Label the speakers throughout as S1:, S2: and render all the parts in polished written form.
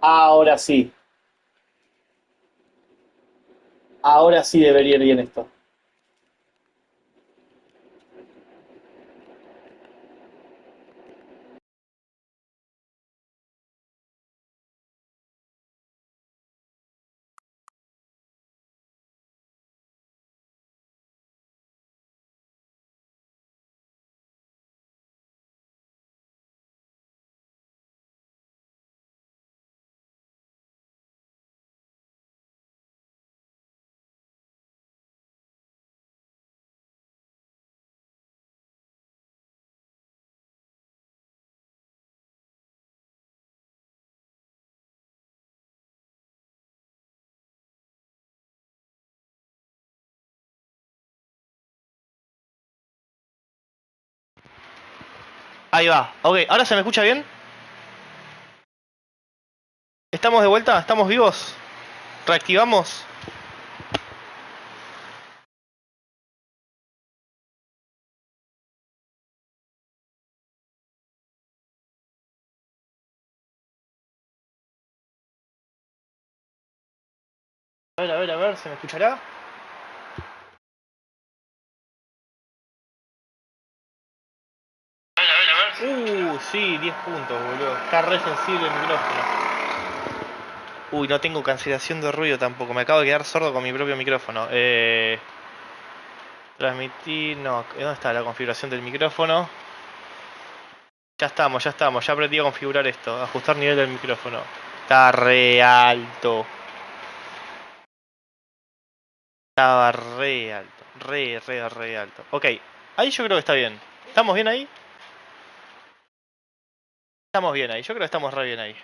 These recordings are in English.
S1: Ahora sí. Ahora sí debería ir bien esto.
S2: Ahí va. Ok, ¿ahora se me escucha bien? ¿Estamos de vuelta? ¿Estamos vivos? ¿Reactivamos? A ver, ¿se me escuchará? Sí, 10 puntos, boludo. Está re sensible el micrófono. Uy, no tengo cancelación de ruido tampoco. Me acabo de quedar sordo con mi propio micrófono. Transmitir... No, ¿dónde está la configuración del micrófono? Ya estamos, ya estamos. Ya aprendí a configurar esto. Ajustar nivel del micrófono. Está re alto. Estaba re alto. Re alto. Ok, ahí yo creo que está bien. ¿Estamos bien ahí? Estamos bien ahí. Yo creo que estamos re bien ahí.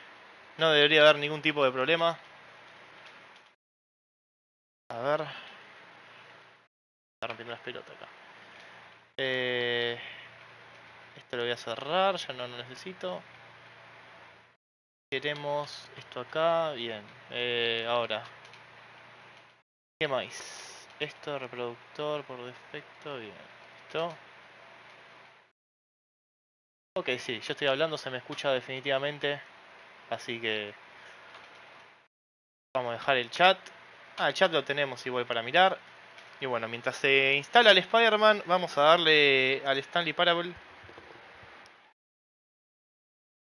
S2: No debería haber ningún tipo de problema. A ver. Está rompiendo las pelotas acá. Esto lo voy a cerrar. Ya no lo necesito. Queremos esto acá. Bien. Ahora. ¿Qué más? Esto, reproductor por defecto. Bien. Esto. Ok, sí. Yo estoy hablando. Se me escucha definitivamente. Así que vamos a dejar el chat. Ah, el chat lo tenemos igual para mirar. Y bueno, mientras se instala el Spider-Man, vamos a darle al Stanley Parable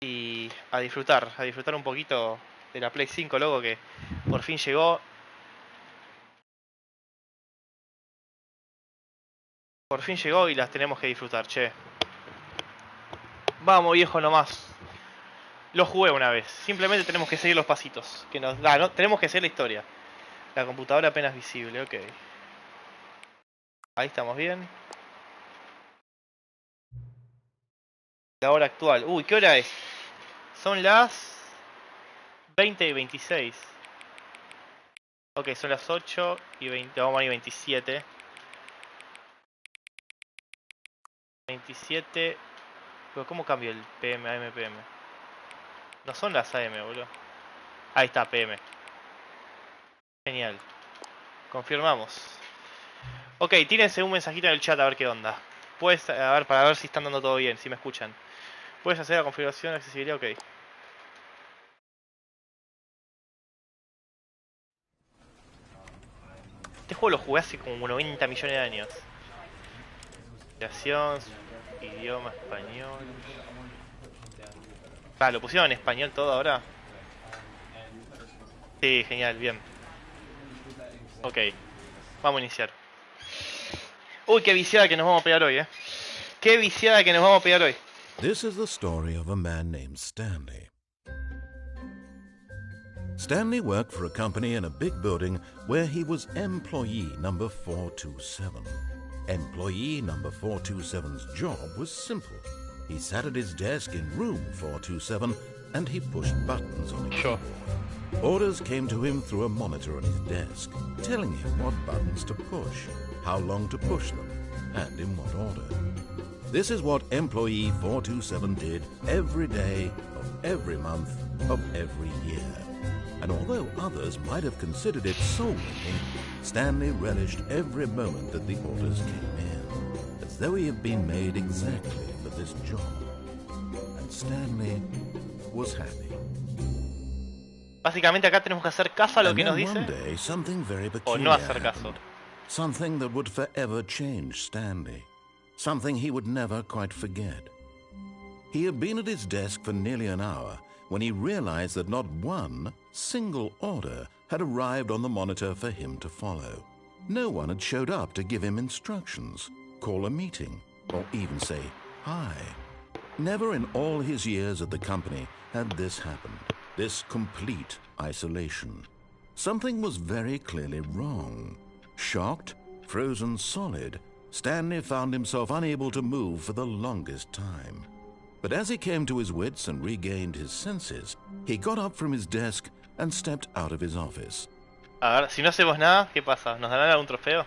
S2: y a disfrutar un poquito de la Play 5, loco, que por fin llegó. Por fin llegó y las tenemos que disfrutar, che. Vamos, viejo, nomás. Lo jugué una vez. Simplemente tenemos que seguir los pasitos que nos da, ¿no? Tenemos que seguir la historia. La computadora apenas visible, ok. Ahí estamos bien. La hora actual. Uy, ¿qué hora es? Son las 20:26. Ok, son las 8:20. Vamos a ir 27. 27. Pero ¿cómo cambio el PM a MPM? No son las AM, boludo. Ahí está, PM. Genial. Confirmamos. Ok, tírense un mensajito en el chat a ver qué onda. Puedes, a ver, para ver si están dando todo bien, si me escuchan. Puedes hacer la configuración de accesibilidad, ok. Este juego lo jugué hace como 90 millones de años. Creación, idioma español. Ah, ¿lo pusieron en español todo ahora? Sí, genial, bien. Ok, vamos a iniciar. Uy, qué viciada que nos vamos a pegar hoy, Qué viciada que nos vamos a pegar hoy.
S3: This is the story of a man named Stanley. Stanley worked for a company in a big building where he was employee number 427. Employee number 427's job was simple. He sat at his desk in room 427 and he pushed buttons on a keyboard. Orders came to him through a monitor on his desk, telling him what buttons to push, how long to push them, and in what order. This is what employee 427 did every day of every month of every year. And although others might have considered it soul-winning, Stanley relished every moment that the orders came in, as though he had been made exactly for this job. And Stanley was happy.
S2: Básicamente acá tenemos que hacer caso a lo
S3: And
S2: que nos
S3: then one
S2: dice.
S3: day, something very
S2: O no
S3: peculiar
S2: hacer caso.
S3: happened. Something that would forever change Stanley. Something he would never quite forget. He had been at his desk for nearly an hour when he realized that not one single order had arrived on the monitor for him to follow. No one had showed up to give him instructions, call a meeting, or even say hi. Never in all his years at the company had this happened, this complete isolation. Something was very clearly wrong. Shocked, frozen solid, Stanley found himself unable to move for the longest time. But as he came to his wits and regained his senses, he got up from his desk and stepped out of his office.
S2: A ver, si no hacemos nada, ¿qué pasa? ¿Nos darán algún trofeo?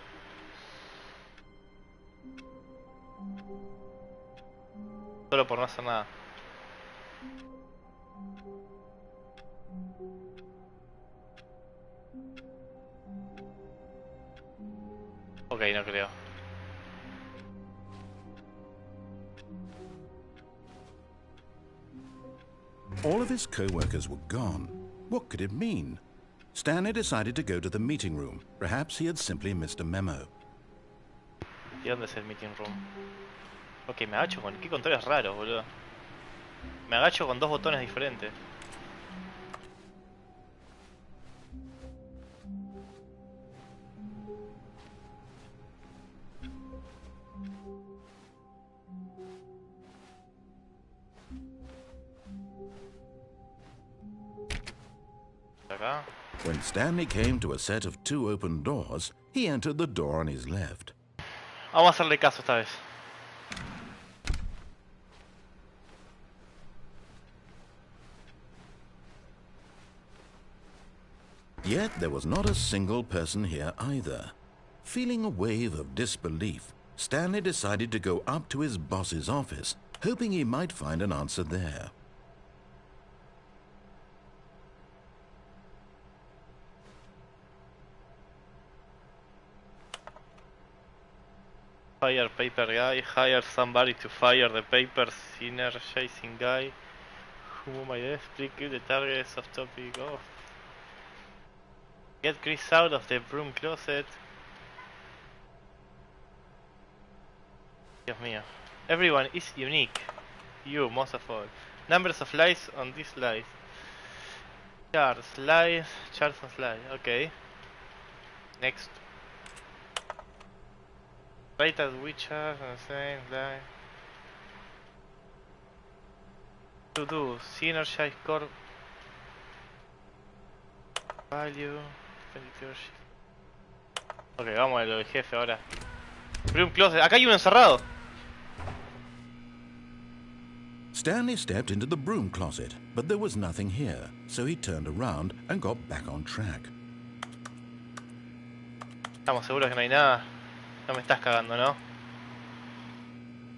S2: Solo por no hacer nada. Ok, no creo.
S3: All of his co-workers were gone. What could it mean? Stanley decided to go to the meeting room. Perhaps he had simply missed a memo.
S2: ¿Y dónde es el meeting room? Ok, me agacho con... ¿Qué controles raros, boludo? Me agacho con dos botones diferentes. Acá.
S3: When Stanley came to a set of 2 open doors, he entered the door on his left.
S2: Vamos a hacerle caso esta vez.
S3: Yet there was not a single person here either. Feeling a wave of disbelief, Stanley decided to go up to his boss's office, hoping he might find an answer there.
S2: Fire paper guy, hire somebody to fire the paper synergizing guy. Whom I explain the targets of topic of. Get Chris out of the broom closet. Dios mío. Everyone is unique. You, most of all. Numbers of lies on this slide. Charts, lies, charts and slides. Okay. Next. Right at which are the same line. To do synergize core value. Ok, vamos a lo del jefe ahora. Broom closet. Acá hay uno encerrado.
S3: Stanley stepped into the broom closet, but there was nothing here, so he turned around and got back on track.
S2: Estamos seguros que no hay nada. No me estás cagando, ¿no?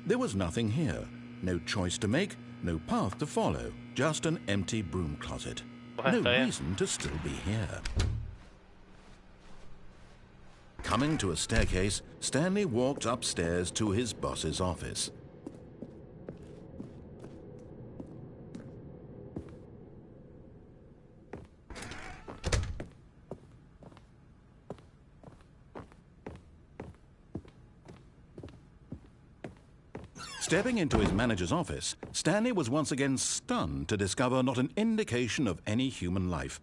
S3: There was nothing here. No choice to make, no path to follow, just an empty broom closet.
S2: Bueno,
S3: No
S2: está bien.
S3: reason to still be here. Coming to a staircase, Stanley walked upstairs to his boss's office. Stepping into his manager's office, Stanley was once again stunned to discover not an indication of any human life.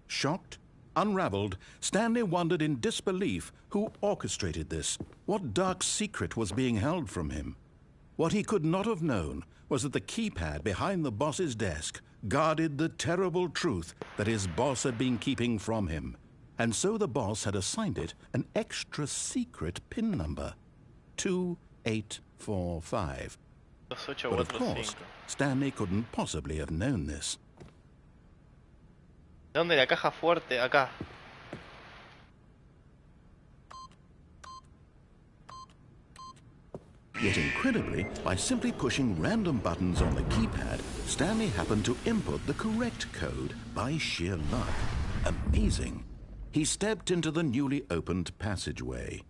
S3: Shocked, unraveled, Stanley wondered in disbelief who orchestrated this. What dark secret was being held from him? What he could not have known was that the keypad behind the boss's desk guarded the terrible truth that his boss had been keeping from him. And so the boss had assigned it an extra secret PIN number. 2845.
S2: 2845.
S3: But of course, Stanley couldn't possibly have known this.
S2: ¿Dónde la caja fuerte? Acá.
S3: Yet incredibly, by simply pushing random buttons on the keypad, Stanley happened to input the correct code by sheer luck. Amazing. He stepped into the newly opened passageway.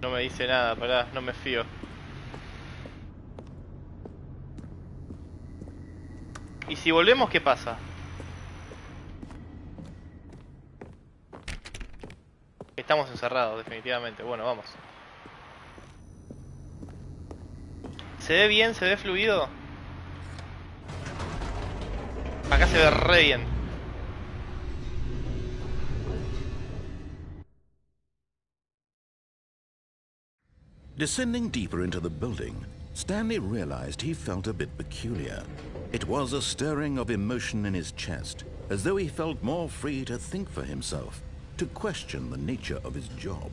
S2: No me dice nada, pará, no me fío. ¿Y si volvemos, qué pasa? Estamos encerrados, definitivamente. Bueno, vamos. ¿Se ve bien? ¿Se ve fluido? Acá se ve re bien.
S3: Descending deeper into the building, Stanley realized he felt a bit peculiar. It was a stirring of emotion in his chest, as though he felt more free to think for himself, to question the nature of his job.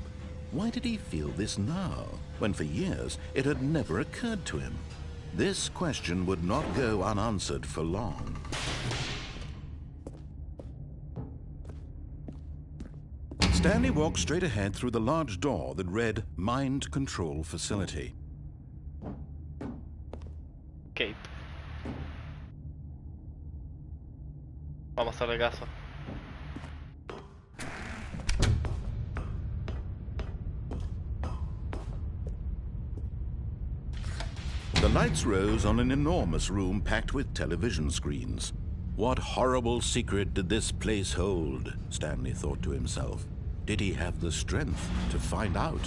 S3: Why did he feel this now, when for years it had never occurred to him? This question would not go unanswered for long. Stanley walked straight ahead through the large door that read Mind Control Facility.
S2: Cape. Vamos a hacerle caso.
S3: The lights rose on an enormous room packed with television screens. What horrible secret did this place hold? Stanley thought to himself. Did he have the strength to find out?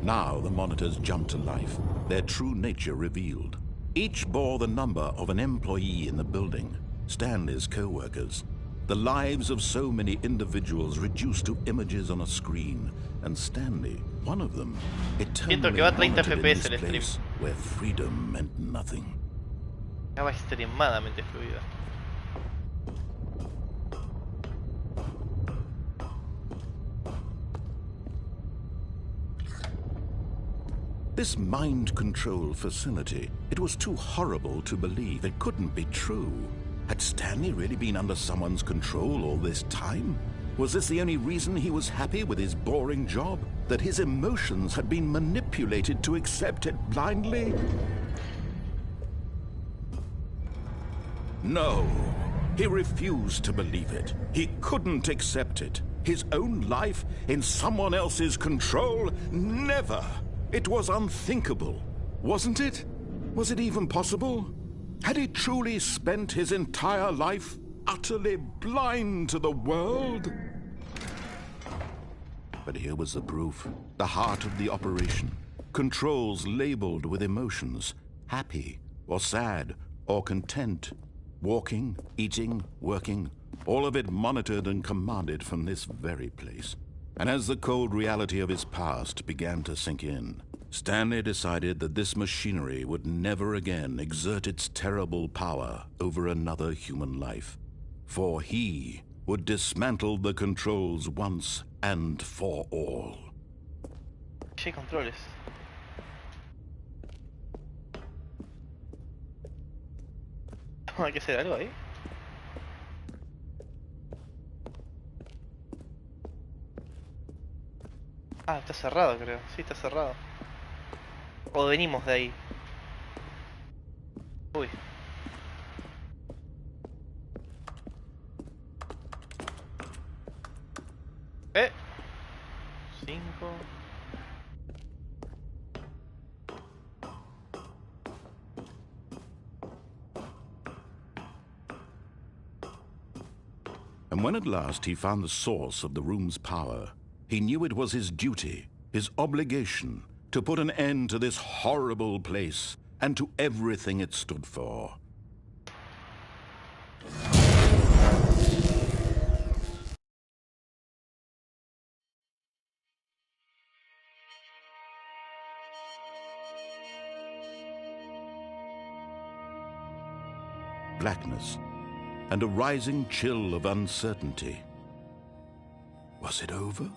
S3: Now the monitors jumped to life, their true nature revealed. Each bore the number of an employee in the building, Stanley's co-workers. The lives of so many individuals reduced to images on a screen, and Stanley, one of them, eternally
S2: que va a 30
S3: monitored in
S2: FPS
S3: this
S2: el stream.
S3: place where freedom meant nothing.
S2: Estaba extremadamente fluida.
S3: This mind control facility, it was too horrible to believe. It couldn't be true. Had Stanley really been under someone's control all this time? Was this the only reason he was happy with his boring job? That his emotions had been manipulated to accept it blindly? No. He refused to believe it. He couldn't accept it. His own life in someone else's control? Never! It was unthinkable, wasn't it? Was it even possible? Had he truly spent his entire life utterly blind to the world? But here was the proof, the heart of the operation. Controls labeled with emotions, happy or sad or content. Walking, eating, working, all of it monitored and commanded from this very place. And as the cold reality of his past began to sink in, Stanley decided that this machinery would never again exert its terrible power over another human life. For he would dismantle the controls once and for all.
S2: Che, controles. Hay que hacer algo ahí. Ah, está cerrado, creo. Sí, está cerrado. O venimos de ahí. Uy. ¿Eh? 5.
S3: And when at last he found the source of the room's power, he knew it was his duty, his obligation, to put an end to this horrible place and to everything it stood for. Blackness and a rising chill of uncertainty. Was it over?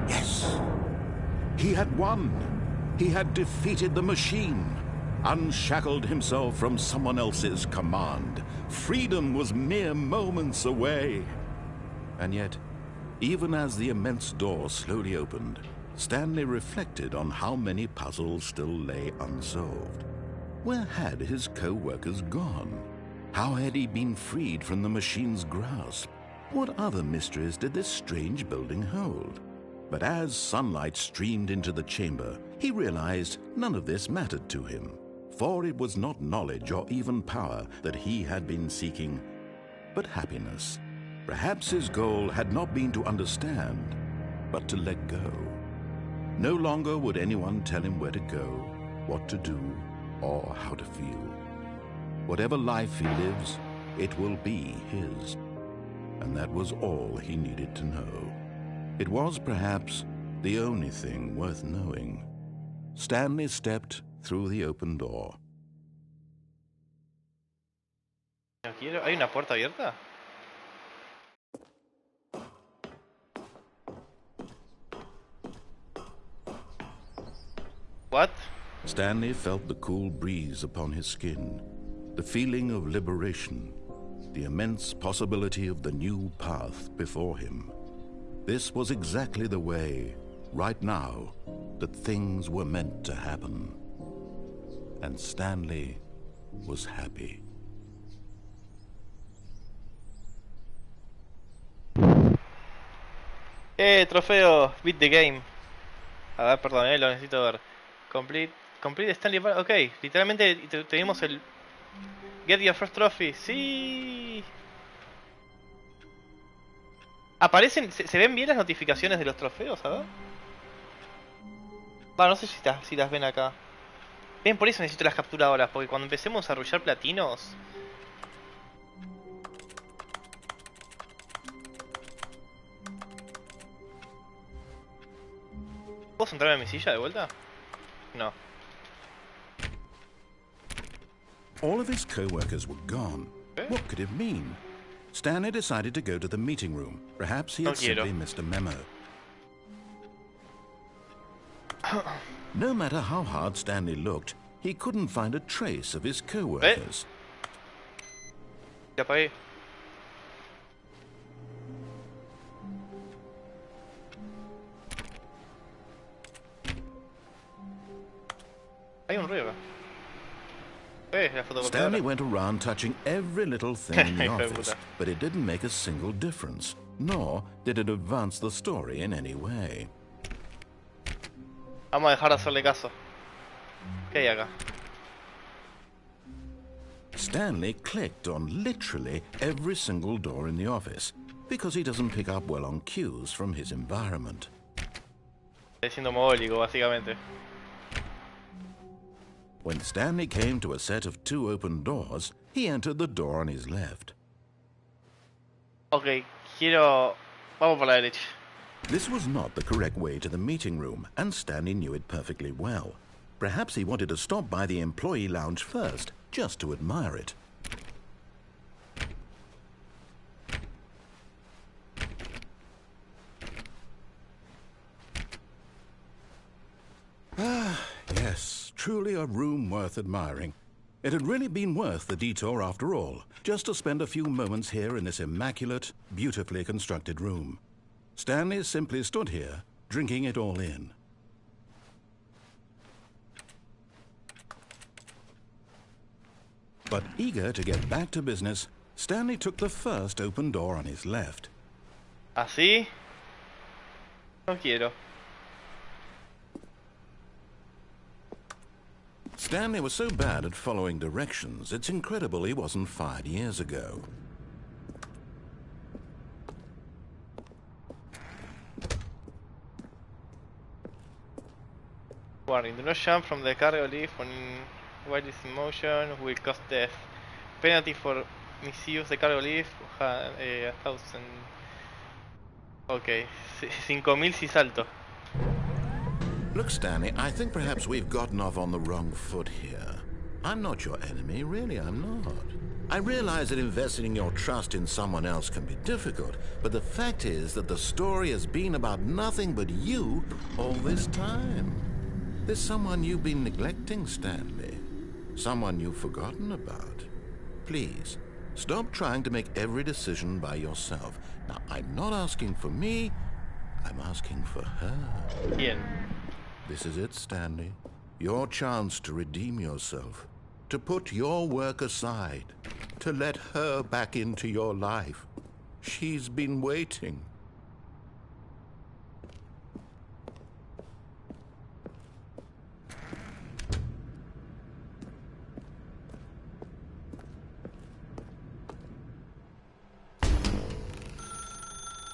S3: Yes. He had won. He had defeated the machine, unshackled himself from someone else's command. Freedom was mere moments away. And yet, Even as the immense door slowly opened, Stanley reflected on how many puzzles still lay unsolved. Where had his co-workers gone? How had he been freed from the machine's grasp? What other mysteries did this strange building hold? But as sunlight streamed into the chamber, he realized none of this mattered to him, for it was not knowledge or even power that he had been seeking, but happiness. Perhaps his goal had not been to understand, but to let go. No longer would anyone tell him where to go, what to do, or how to feel. Whatever life he lives, it will be his. And that was all he needed to know. It was perhaps the only thing worth knowing. Stanley stepped through the open door.
S2: No quiero. ¿Hay una puerta abierta? What?
S3: Stanley felt the cool breeze upon his skin, the feeling of liberation, the immense possibility of the new path before him. This was exactly the way, right now, that things were meant to happen. And Stanley was happy.
S2: Trofeo, beat the game. A ver, perdón, lo necesito ver. Complete Stanley Bar. Ok, literalmente tenemos el Get Your First Trophy. Sí. Aparecen, se ven bien las notificaciones de los trofeos, a ver. Va, no sé si las ven acá. Ven, por eso necesito las capturadoras, porque cuando empecemos a arrullar platinos. ¿Puedo sentarme en mi silla de vuelta? No.
S3: All of his co-workers were gone. What could it mean? Stanley decided to go to the meeting room. Perhaps he had simply missed a memo. No matter how hard Stanley looked, he couldn't find a trace of his co-workers.
S2: Ya apagué. Hay un ruido acá. La fotocopiadora.
S3: Stanley went around touching every little thing in the office, but it didn't make a single difference, nor did it advance the story in any way.
S2: Vamos a dejar de hacerle caso. ¿Qué hay acá?
S3: Stanley clicked on literally every single door in the office, because he doesn't pick up well on cues from his environment.
S2: Estoy siendo mogólico, básicamente.
S3: When Stanley came to a set of 2 open doors, he entered the door on his left.
S2: Ok, quiero... Vamos por la derecha.
S3: This was not the correct way to the meeting room, and Stanley knew it perfectly well. Perhaps he wanted to stop by the employee lounge first, just to admire it. Yes, truly a room worth admiring. It had really been worth the detour after all, just to spend a few moments here in this immaculate, beautifully constructed room. Stanley simply stood here, drinking it all in. But eager to get back to business, Stanley took the first open door on his left.
S2: ¿Así? No quiero.
S3: Stanley was so bad at following directions, it's incredible he wasn't fired years ago.
S2: Warning, do not jump from the cargo lift while it's in motion, will cause death. Penalty for misuse the cargo lift, 1,000. Ok, 5,000 si salto.
S3: Look, Stanley, I think perhaps we've gotten off on the wrong foot here. I'm not your enemy, really, I'm not. I realize that investing your trust in someone else can be difficult, but the fact is that the story has been about nothing but you all this time. There's someone you've been neglecting, Stanley. Someone you've forgotten about. Please, Stop trying to make every decision by yourself. Now, I'm not asking for me, I'm asking for her.
S2: Bien.
S3: This is it, Stanley. Your chance to redeem yourself. To put your work aside. To let her back into your life. She's been waiting.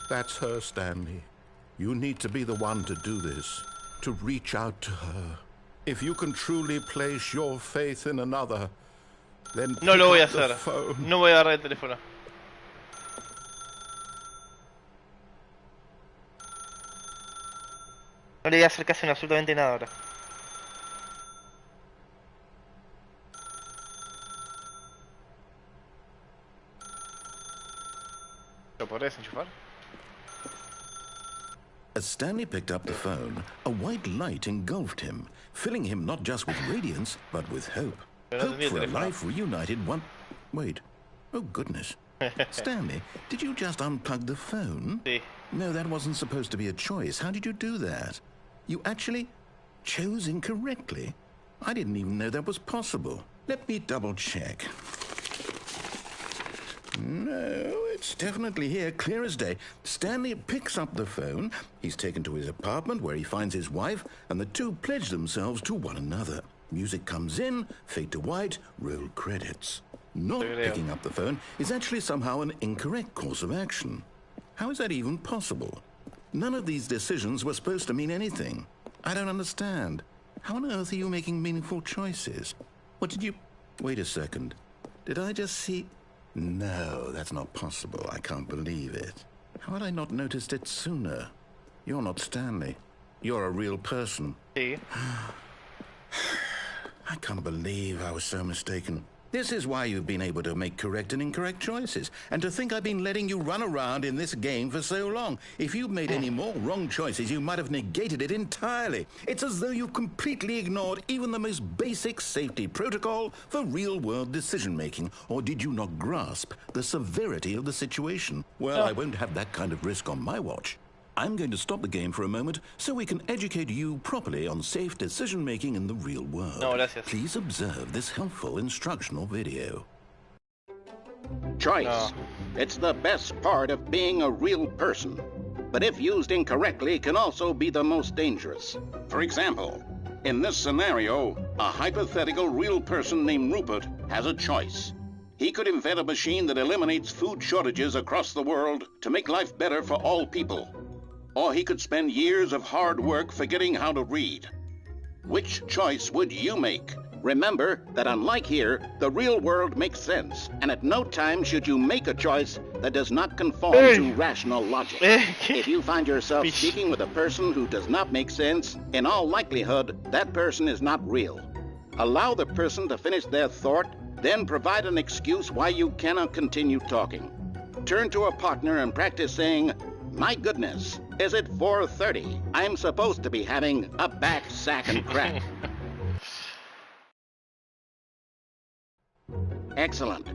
S3: That's her, Stanley. You need to be the one to do this, to reach out to her. If you can truly place your faith in another, then
S2: No lo voy a
S3: pick up the
S2: hacer.
S3: phone.
S2: No voy a agarrar el teléfono. No le voy a hacer casi absolutamente nada ahora. ¿Lo podré desenchufar?
S3: As Stanley picked up the phone, a white light engulfed him, filling him not just with radiance, but with hope.
S2: Pero no
S3: Hope
S2: tenía
S3: for a
S2: teléfono.
S3: life reunited one... Wait. Oh, goodness. Stanley, did you just unplug the phone?
S2: Sí.
S3: No, that wasn't supposed to be a choice. How did you do that? You actually chose incorrectly? I didn't even know that was possible. Let me double check. No, it's definitely here, clear as day. Stanley picks up the phone. He's taken to his apartment where he finds his wife, and the two pledge themselves to one another. Music comes in, fade to white, roll credits. Not picking up the phone is actually somehow an incorrect course of action. How is that even possible? None of these decisions were supposed to mean anything. I don't understand. How on earth are you making meaningful choices? What did you... Wait a second. Did I just see... No, that's not possible. I can't believe it. How had I not noticed it sooner? You're not Stanley. You're a real person.
S2: Sí.
S3: I can't believe I was so mistaken. This is why you've been able to make correct and incorrect choices. And to think I've been letting you run around in this game for so long. If you'd made any more wrong choices, you might have negated it entirely. It's as though you've completely ignored even the most basic safety protocol for real-world decision-making. Or did you not grasp the severity of the situation? Well, I won't have that kind of risk on my watch. I'm going to stop the game for a moment so we can educate you properly on safe decision-making in the real world.
S2: No, gracias.
S3: Please observe this helpful instructional video.
S4: Choice.
S2: No.
S4: It's the best part of being a real person. But if used incorrectly, can also be the most dangerous. For example, in this scenario, a hypothetical real person named Rupert has a choice. He could invent a machine that eliminates food shortages across the world to make life better for all people. Or he could spend years of hard work forgetting how to read. Which choice would you make? Remember that unlike here, the real world makes sense, and at no time should you make a choice that does not conform to rational logic. If you find yourself speaking with a person who does not make sense, in all likelihood, that person is not real. Allow the person to finish their thought, then provide an excuse why you cannot continue talking. Turn to a partner and practice saying, "My goodness, is it 4:30? I'm supposed to be having a back, sack, and crack." Excellent.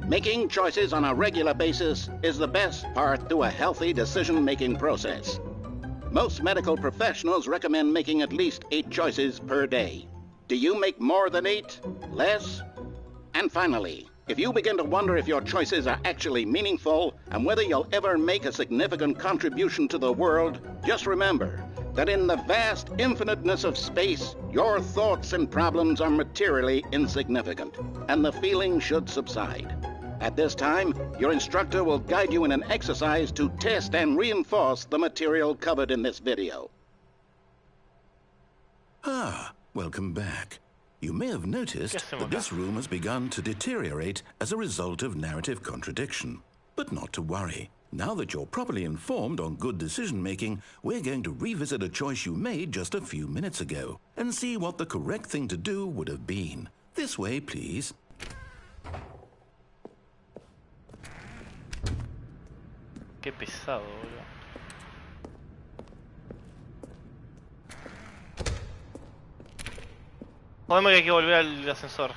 S4: Making choices on a regular basis is the best part to a healthy decision-making process. Most medical professionals recommend making at least 8 choices per day. Do you make more than 8? Less? And finally, if you begin to wonder if your choices are actually meaningful and whether you'll ever make a significant contribution to the world, just remember that in the vast infiniteness of space, your thoughts and problems are materially insignificant, and the feeling should subside. At this time, your instructor will guide you in an exercise to test and reinforce the material covered in this video.
S3: Ah, welcome back. You may have noticed that this room has begun to deteriorate as a result of narrative contradiction. But not to worry. Now that you're properly informed on good decision-making, we're going to revisit a choice you made just a few minutes ago and see what the correct thing to do would have been. This way, please.
S2: Qué pesado, boludo. Jodeme que hay que volver al ascensor.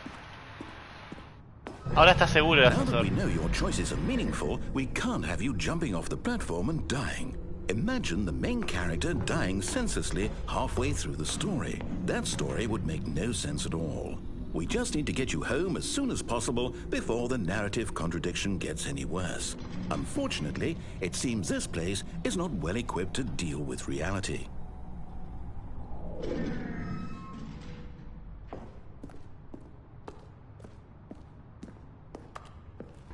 S2: Ahora está seguro el
S3: Now that
S2: ascensor.
S3: we know your choices are meaningful, we can't have you jumping off the platform and dying. Imagine the main character dying senselessly halfway through the story. That story would make no sense at all. We just need to get you home as soon as possible before the narrative contradiction gets any worse. Unfortunately, it seems this place is not well equipped to deal with reality.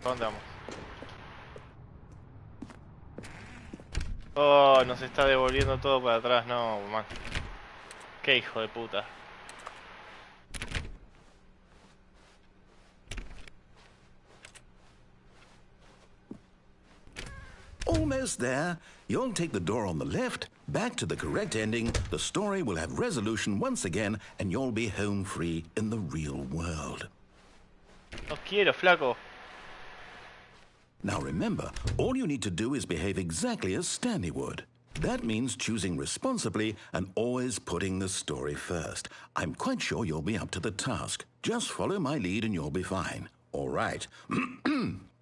S2: ¿Dónde vamos? Oh, nos está devolviendo todo para atrás. No, man. Qué hijo de puta.
S3: Almost there. You'll take the door on the left, back to the correct ending, the story will have resolution once again, and you'll be home free in the real world.
S2: No quiero, flaco.
S3: Now remember, all you need to do is behave exactly as Stanley would. That means choosing responsibly and always putting the story first. I'm quite sure you'll be up to the task. Just follow my lead and you'll be fine. All right.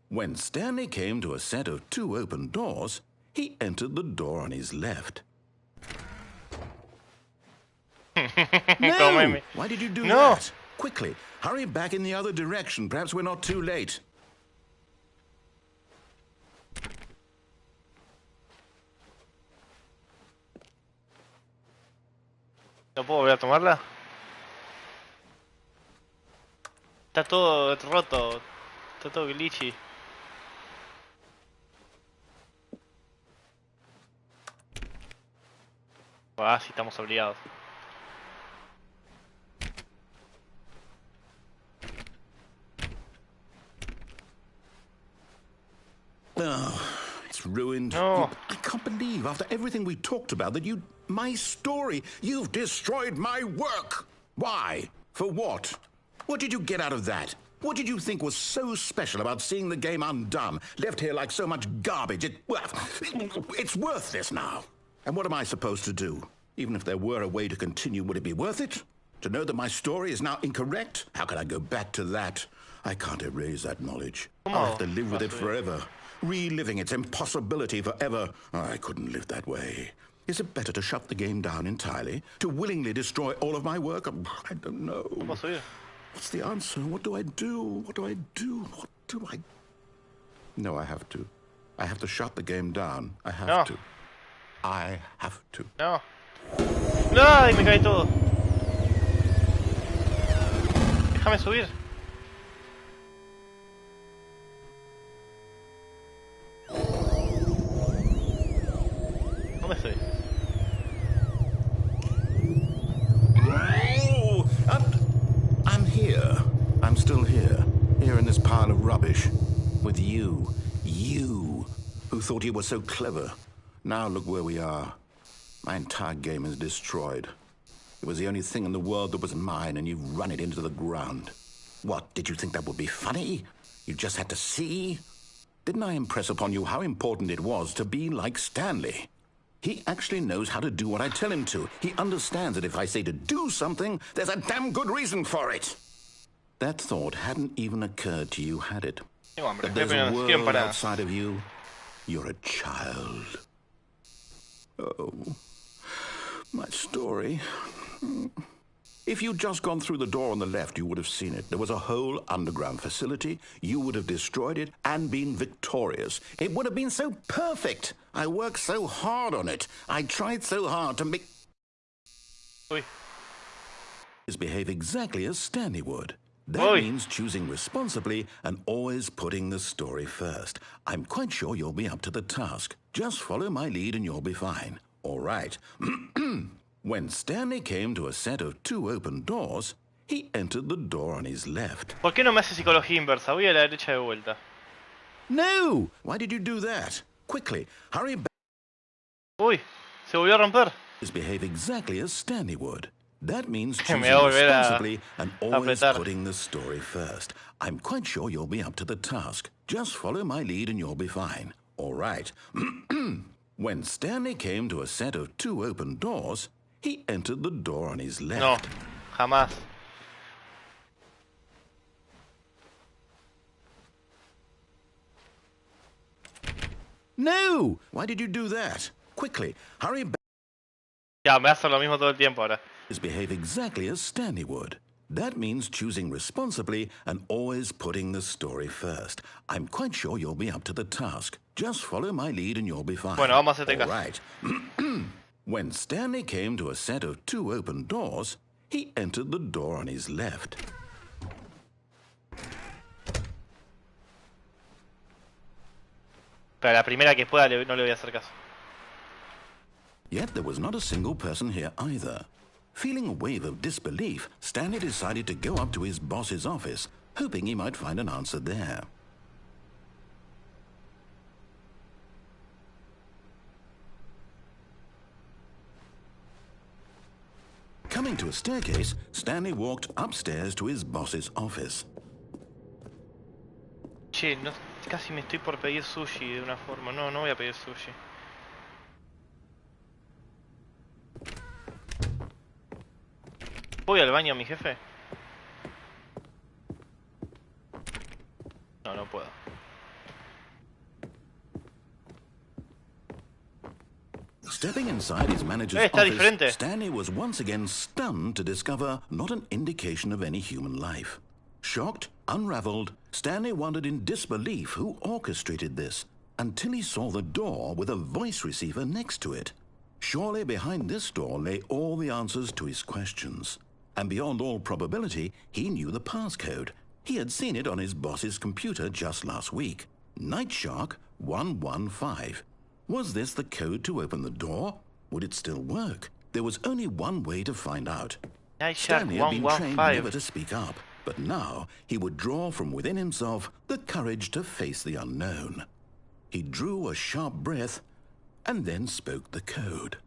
S3: When Stanley came to a set of 2 open doors, he entered the door on his left. No! Why did you do that? Quickly, hurry back in the other direction. Perhaps we're not too late.
S2: ¿No puedo volver a tomarla? Está todo roto. Está todo glitchy. Ah, sí, estamos obligados.
S3: Oh, it's ruined.
S2: No.
S3: I can't believe, after everything we talked about, that my story, you've destroyed my work. Why? For what? What did you get out of that? What did you think was so special about seeing the game undone, left here like so much garbage? It's worthless now. And what am I supposed to do? Even if there were a way to continue, would it be worth it? To know that my story is now incorrect? How can I go back to that? I can't erase that knowledge. I'll have to live with it forever. Reliving its impossibility forever. I couldn't live that way. Is it better to shut the game down entirely? To willingly destroy all of my work? I don't know. What's the answer? What do I do? What do I do? What do I... No, I have to. I have to shut the game down. I have to. I have to.
S2: No. No, y me cae todo. Déjame subir. ¿Dónde estoy?
S3: Oh, I'm here. I'm still here. Here in this pile of rubbish. With you. You. Who thought you were so clever. Now look where we are. My entire game is destroyed. It was the only thing in the world that was mine, and you've run it into the ground. What, did you think that would be funny? You just had to see? Didn't I impress upon you how important it was to be like Stanley? He actually knows how to do what I tell him to. He understands that if I say to do something, there's a damn good reason for it. That thought hadn't even occurred to you, had it? That there's a world outside of you. You're a child. Oh, my story. If you'd just gone through the door on the left, you would have seen it. There was a whole underground facility. You would have destroyed it and been victorious. It would have been so perfect. I worked so hard on it. I tried so hard to make... behave exactly as Stanley would. That means choosing responsibly and always putting the story first. I'm quite sure you'll be up to the task. Just follow my lead and you'll be fine. All right. When Stanley came to a set of 2 open doors, he entered the door on his left.
S2: ¿Por qué no me hace psicología inversa? Voy a la derecha de vuelta.
S3: No! Why did you do that? Quickly, hurry back.
S2: Uy, se volvió a romper.
S3: Behave exactly as Stanley would. That means choosing responsibly and always putting the story first. I'm quite sure you'll be up to the task. Just follow my lead and you'll be fine. All right. When Stanley came to a set of 2 open doors, he entered the door on his left.
S2: No, jamás.
S3: No! Why did you do that? Quickly, hurry back.
S2: Ya, me hace lo mismo todo el tiempo ahora.
S3: Behave exactly as Stanley would. That means choosing responsibly and always putting the story first. I'm quite sure you'll be up to the task. Just follow my lead and you'll be fine.
S2: Bueno, vamos a hacerte
S3: All
S2: caso.
S3: right. When Stanley came to a set of 2 open doors, he entered the door on his left.
S2: Pero a la primera que pueda no le voy a hacer caso.
S3: Yet there was not a single person here either. Feeling a wave of disbelief, Stanley decided to go up to his boss's office, hoping he might find an answer there. Coming to a staircase, Stanley walked upstairs to his boss's office.
S2: Che, no, casi me estoy por pedir sushi de una forma. No, no voy a pedir sushi. ¿Voy al baño, mi jefe? No, no puedo.
S3: Stepping inside his manager's
S2: Está
S3: office,
S2: diferente.
S3: Stanley was once again stunned to discover not an indication of any human life. Shocked, unraveled, Stanley wondered in disbelief who orchestrated this, until he saw the door with a voice receiver next to it. Surely behind this door lay all the answers to his questions. And beyond all probability, he knew the passcode. He had seen it on his boss's computer just last week. Night Shark 115. Was this the code to open the door? Would it still work? There was only one way to find out.
S2: Night Shark
S3: Stanley had been trained
S2: 115.
S3: never to speak up, but now he would draw from within himself the courage to face the unknown. He drew a sharp breath and then spoke the code.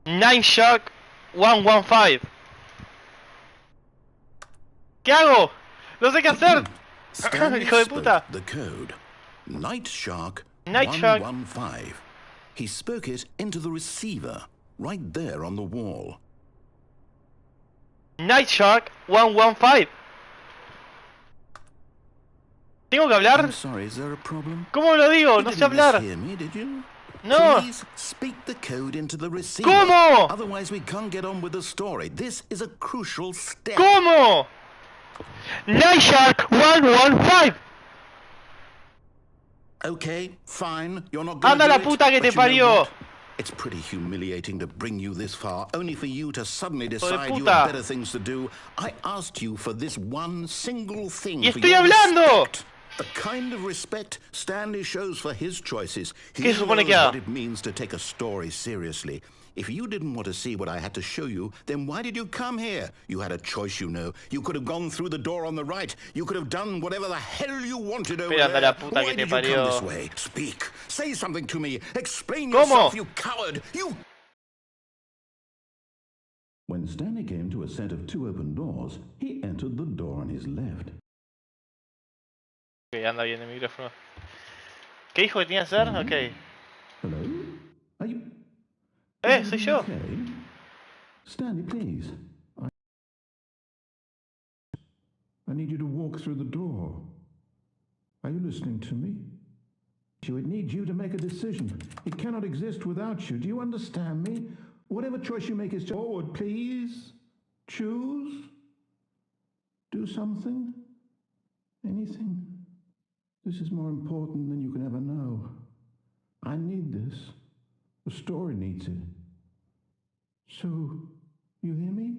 S2: Night Shark 115. ¿Qué hago? No sé qué hacer.
S3: Stanley
S2: Hijo de
S3: spoke
S2: puta.
S3: the code. Night Shark
S2: Night Shark.
S3: 115. He spoke it into the receiver, right there on the wall.
S2: Night Shark 115. ¿Tengo que hablar?
S3: I'm sorry, is there a problem?
S2: ¿Cómo lo digo?
S3: You
S2: No sé
S3: didn't
S2: hablar.
S3: mishear me, did you?
S2: No.
S3: Please speak the code into the receiver.
S2: ¿Cómo?
S3: Otherwise we can't get on with the story. This is a crucial step.
S2: ¿Cómo? Night Shark 115.
S3: Okay, fine. You're not gonna
S2: Anda
S3: do
S2: la
S3: it,
S2: puta que
S3: but
S2: te
S3: you know
S2: parió.
S3: what? It's pretty humiliating to bring you this far, only for you to suddenly decide you
S2: puta.
S3: have better things to do. I asked you for this one single thing.
S2: Y
S3: for
S2: estoy
S3: your
S2: hablando.
S3: respect. The kind of respect Stanley shows for his choices. He
S2: ¿Qué se supone
S3: knows
S2: que haga?
S3: what it means to take a story seriously. If you didn't want to see what I had to show you, then why did you come here? You had a choice, you know. You could have gone through the door on the right. You could have done whatever the hell you wanted over
S2: Pero anda
S3: there.
S2: la puta
S3: Why
S2: que te
S3: did you
S2: parió.
S3: come this way? Speak. Say something to me. Explain
S2: ¿Cómo?
S3: yourself, you coward. You... When Stanley came to a set of 2 open doors, he entered the door on his left.
S2: Ok, anda bien el micrófono. ¿Qué dijo que tenía que hacer? Ok.
S3: Hello? Are you...
S2: Soy yo.
S3: Okay. Stanley, please. I need you to walk through the door. Are you listening to me? It needs you to make a decision. It cannot exist without you. Do you understand me? Whatever choice you make is forward, please. Choose. Do something. Anything. This is more important than you can ever know. I need this. The story needs it. So, you hear me?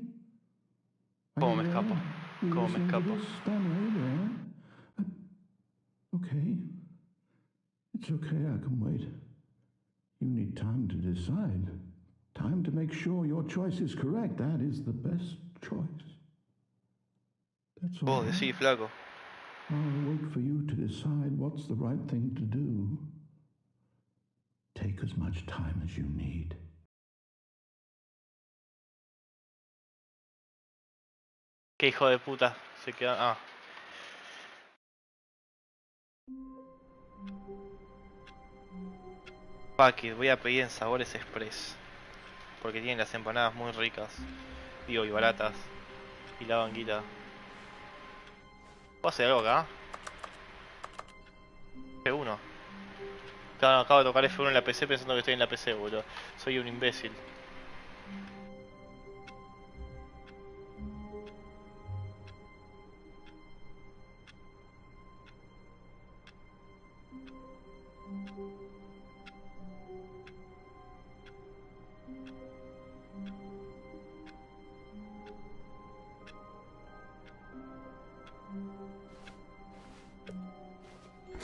S2: ¿Cómo me escapo? ¿Cómo me escapo?
S3: Okay. It's okay, I can wait. You need time to decide. Time to make sure your choice is correct. That is the best choice. That's all.
S2: Vos decí, flaco.
S3: I'll wait for you to decide what's the right thing to do. Take as much time as you need.
S2: Qué hijo de puta. Se queda. Ah. Fuck it, voy a pedir en Sabores Express. Porque tienen las empanadas muy ricas. Digo, y baratas. Y la banguita. ¿Puedo hacer algo acá? F1. Claro, acabo de tocar F1 en la PC pensando que estoy en la PC, boludo. Soy un imbécil.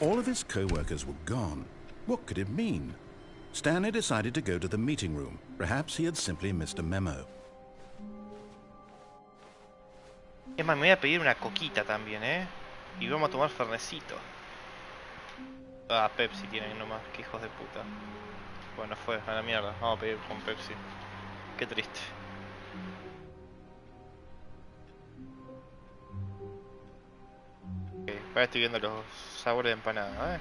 S3: All of his co-workers were gone. What could it mean? Stanley decided to go to the meeting room. Perhaps he had simply missed a memo.
S2: Es más, me voy a pedir una coquita también, Y vamos a tomar fernecito. Ah, Pepsi tienen nomás, que hijos de puta. Bueno, fue a la mierda. Vamos a pedir con Pepsi. Qué triste. Ok, ahora estoy viendo los sabores de empanada,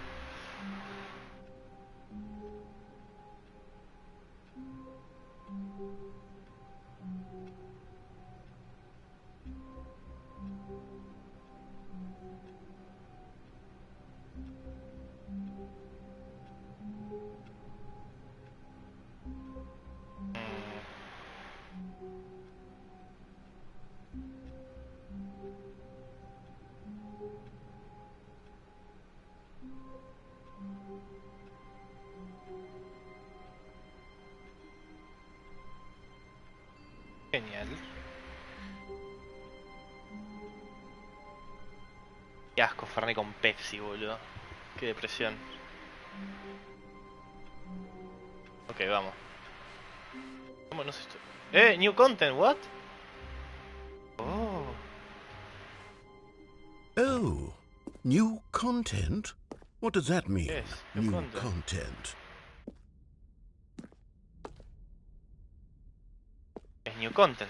S2: Genial. Qué asco, Fernet con Pepsi, boludo. Qué depresión. Ok, vamos. Vámonos esto. New content, what? Oh.
S3: Oh, new content? What does that mean?
S2: Yes, new
S3: New
S2: content.
S3: content.
S2: Es new content.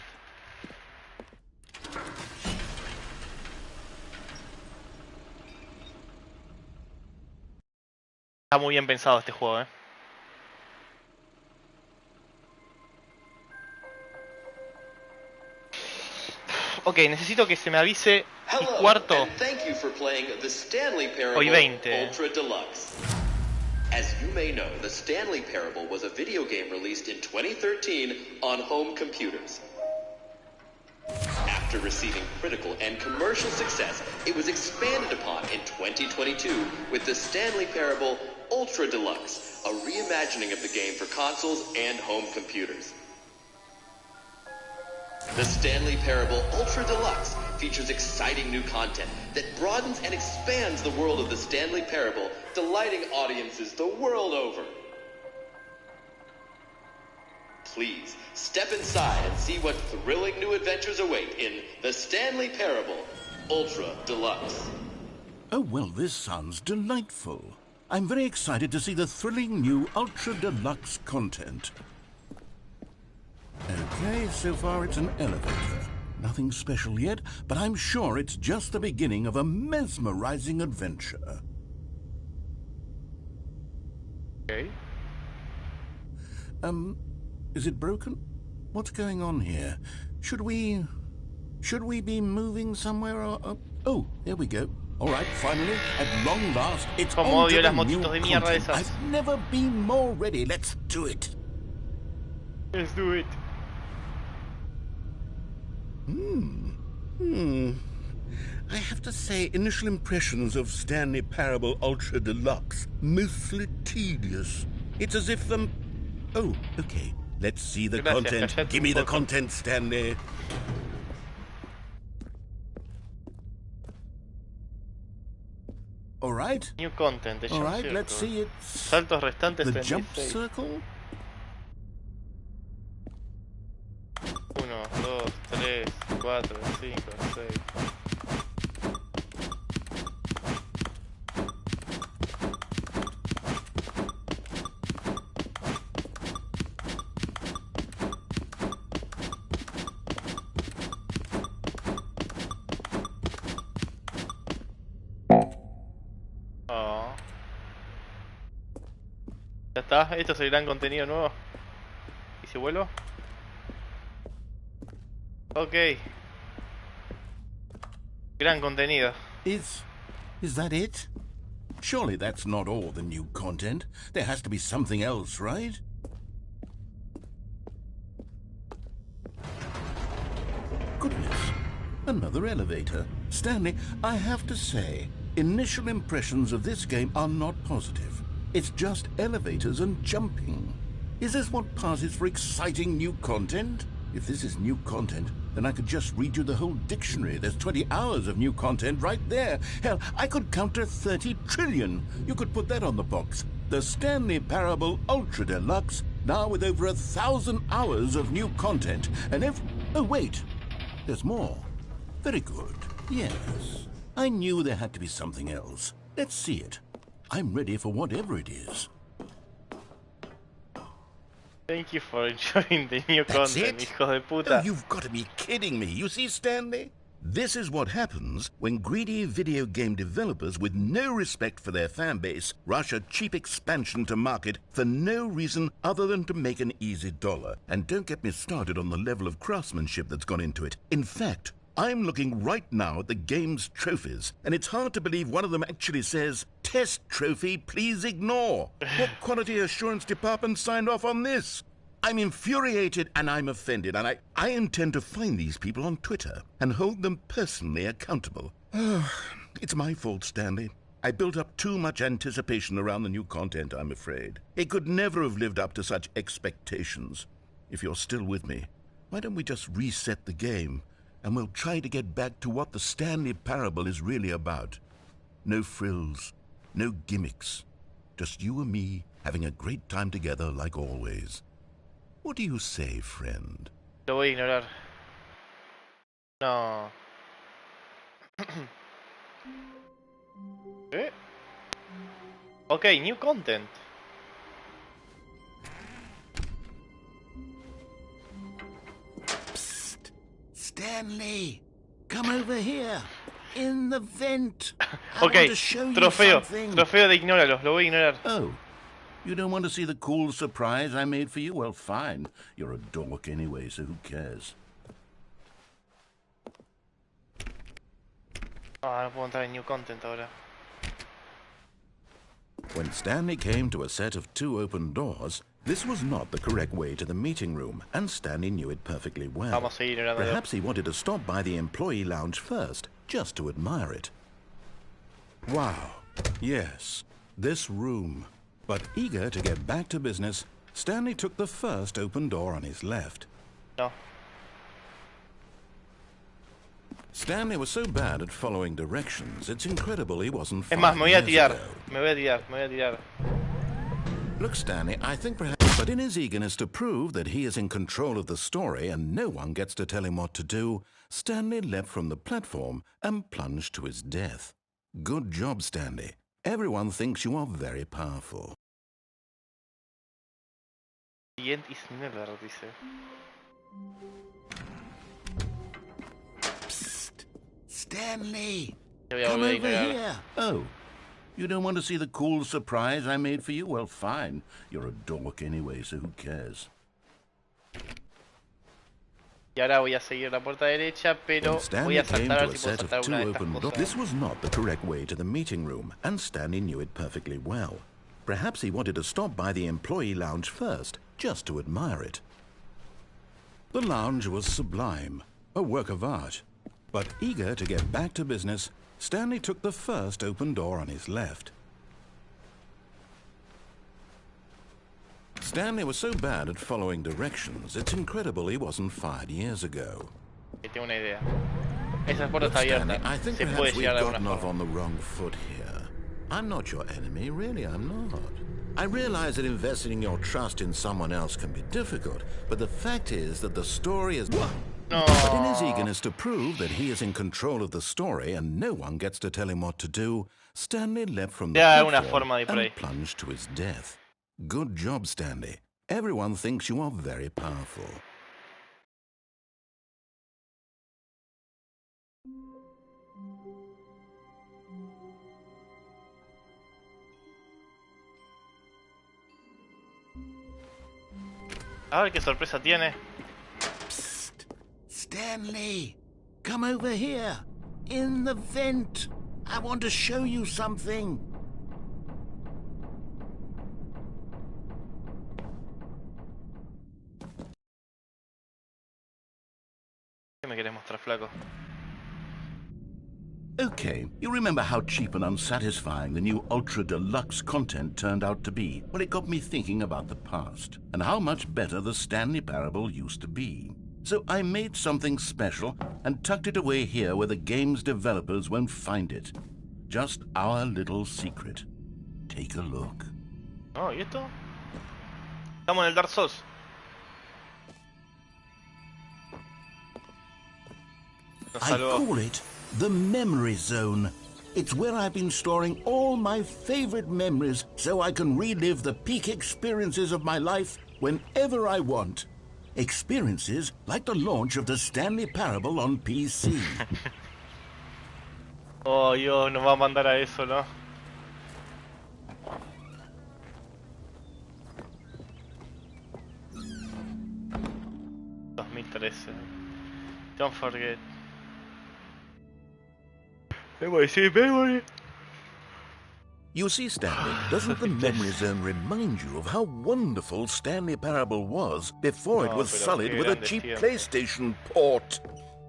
S2: Está muy bien pensado este juego, Ok, necesito que se me avise y cuarto.
S5: And thank you for playing the Stanley Parable
S2: Hoy 20.
S5: Ultra Deluxe. As you may know, the Stanley Parable was a video game released in 2013 on home computers. After receiving critical and commercial success, it was expanded upon in 2022 with the Stanley Parable Ultra Deluxe, a reimagining of the game for consoles and home computers. The Stanley Parable Ultra Deluxe features exciting new content that broadens and expands the world of the Stanley Parable, delighting audiences the world over. Please, step inside and see what thrilling new adventures await in The Stanley Parable Ultra Deluxe.
S3: Oh, well, this sounds delightful. I'm very excited to see the thrilling new Ultra Deluxe content. Okay, so far it's an elevator. Nothing special yet, but I'm sure it's just the beginning of a mesmerizing adventure.
S2: Ok.
S3: Is it broken? What's going on here? Should we be moving somewhere or... Oh, there we go. All right, finally, at long last, it's
S2: Como
S3: on to
S2: odio
S3: the
S2: las
S3: new
S2: motitos de mierda
S3: content.
S2: esas.
S3: I've never been more ready. Let's do it.
S2: Let's do it.
S3: I have to say, initial impressions of Stanley Parable Ultra Deluxe, mostly tedious. It's as if Oh, okay. Let's see the
S2: Gracias,
S3: content.
S2: cállate
S3: Give me
S2: un
S3: the
S2: poco.
S3: content, Stanley. All right.
S2: New content, the
S3: All
S2: jump
S3: right,
S2: circle.
S3: let's see it.
S2: Saltos restantes
S3: The jump
S2: 36.
S3: circle?
S2: 1, 2, 3, 4, 5, 6. Oh. Ya está, esto es el gran contenido nuevo. ¿Y si vuelvo? Ok. Gran contenido.
S3: Is that it? Surely that's not all the new content. There has to be something else, right? Goodness, another elevator. Stanley, I have to say, initial impressions of this game are not positive. It's just elevators and jumping. Is this what passes for exciting new content? If this is new content, then I could just read you the whole dictionary. There's 20 hours of new content right there. Hell, I could counter 30 trillion. You could put that on the box. The Stanley Parable Ultra Deluxe, now with over 1,000 hours of new content. And oh, wait. There's more. Very good. Yes. I knew there had to be something else. Let's see it. I'm ready for whatever it is.
S2: Thank you for enjoying the new
S3: That's
S2: content,
S3: it?
S2: hijo de
S3: Oh,
S2: puta.
S3: you've got to be kidding me. You see, Stanley? This is what happens when greedy video game developers with no respect for their fan base rush a cheap expansion to market for no reason other than to make an easy dollar. And don't get me started on the level of craftsmanship that's gone into it. In fact, I'm looking right now at the game's trophies, and it's hard to believe one of them actually says, "Test trophy, please ignore." What quality assurance department signed off on this? I'm infuriated and I'm offended, and I intend to find these people on Twitter and hold them personally accountable. It's my fault, Stanley. I built up too much anticipation around the new content, I'm afraid. It could never have lived up to such expectations. If you're still with me, why don't we just reset the game, and we'll try to get back to what the Stanley Parable is really about. No frills, no gimmicks. Just you and me having a great time together like always. What do you say, friend?
S2: Lo voy a ignorar. No. ¿Eh? Ok, new content.
S3: Psst! Stanley! Come over here! In the vent! I
S2: Ok,
S3: want to show you
S2: trofeo.
S3: something.
S2: Trofeo de ignóralos, lo voy a ignorar.
S3: Oh, you don't want to see the cool surprise I made for you? Well, fine. You're a dork anyway, so who cares?
S2: Ah, no puedo entrar en new content ahora.
S3: When Stanley came to a set of 2 open doors, this was not the correct way to the meeting room, and Stanley knew it perfectly well.
S2: Vamos a seguir ignorándolo.
S3: Perhaps he wanted to stop by the employee lounge first, just to admire it. Wow. Yes, this room. But eager to get back to business, Stanley took the first open door on his left.
S2: No.
S3: Stanley was so bad at following directions, it's incredible he wasn't
S2: Es más,
S3: 5
S2: me voy a
S3: years
S2: tirar.
S3: ago.
S2: Me voy a tirar, me voy a tirar.
S3: Look, Stanley, I think perhaps... But in his eagerness to prove that he is in control of the story and no one gets to tell him what to do, Stanley leapt from the platform and plunged to his death. Good job, Stanley. Everyone thinks you are very powerful.
S2: The end is never, dice.
S3: Psst! Stanley!
S2: Te voy a
S3: Come
S2: volver a
S3: over
S2: ignorar.
S3: here! Oh, you don't want to see the cool surprise I made for you? Well, fine. You're a dork anyway, so who cares?
S2: Y ahora voy a seguir la puerta derecha, pero
S3: When
S2: voy
S3: Stanley
S2: a
S3: came
S2: saltar a
S3: to
S2: ver
S3: a
S2: si puedo
S3: set of
S2: saltar
S3: 2
S2: una de
S3: open
S2: estas
S3: doors,
S2: cosas.
S3: this was not the correct way to the meeting room, and Stanley knew it perfectly well. Perhaps he wanted to stop by the employee lounge first, just to admire it. The lounge was sublime, a work of art. But eager to get back to business, Stanley took the first open door on his left. Stanley was so bad at following directions, it's incredible he wasn't fired years ago.
S2: Que tengo una idea. Esa puerta
S3: Look,
S2: está
S3: Stanley,
S2: abierta.
S3: I think
S2: Se puede
S3: perhaps we've
S2: llegar de alguna
S3: gotten off
S2: forma.
S3: on the wrong foot here. I'm not your enemy, really, I'm not. I realize that investing your trust in someone else can be difficult, but the fact is that the story is...
S2: No.
S3: But in his eagerness to prove that he is in control of the story and no one gets to tell him what to do, Stanley leapt from the
S2: Ya, alguna
S3: platform
S2: forma de por ahí.
S3: and plunged to his death. Good job, Stanley. Everyone thinks you are very powerful.
S2: A ver qué sorpresa tiene.
S3: Psst! Stanley! Come over here! In the vent! I want to show you something.
S2: ¿Qué me querés mostrar, flaco?
S3: Okay, you remember how cheap and unsatisfying the new Ultra Deluxe content turned out to be? Well, it got me thinking about the past and how much better the Stanley Parable used to be. So I made something special and tucked it away here where the game's developers won't find it. Just our little secret. Take a look.
S2: Oh, ¿y esto? Estamos en el Dark Souls. Nos
S3: I
S2: salvó.
S3: call it the Memory Zone. It's where I've been storing all my favorite memories so I can relive the peak experiences of my life whenever I want. Experiences like the launch of the Stanley Parable on PC.
S2: Oh, Dios, nos va a mandar a eso, ¿no? Don't forget. Memory.
S3: You see, Stanley, doesn't the Memory Zone remind you of how wonderful Stanley Parable was before it
S2: No,
S3: was
S2: pero
S3: sullied
S2: qué
S3: with a
S2: grandes
S3: cheap
S2: tiempos.
S3: PlayStation port?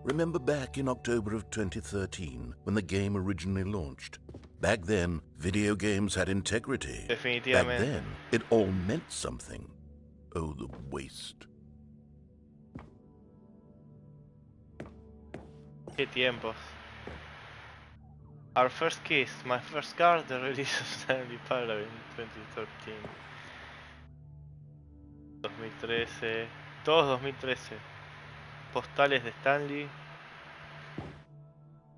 S3: Remember back in October of 2013 when the game originally launched? Back then, video games had integrity. Back
S2: Definitivamente.
S3: then, it all meant something. Oh, the waste.
S2: Qué tiempos. Our first kiss, my first car, the release of Stanley Parable in 2013. 2013. Todos 2013. Postales de Stanley.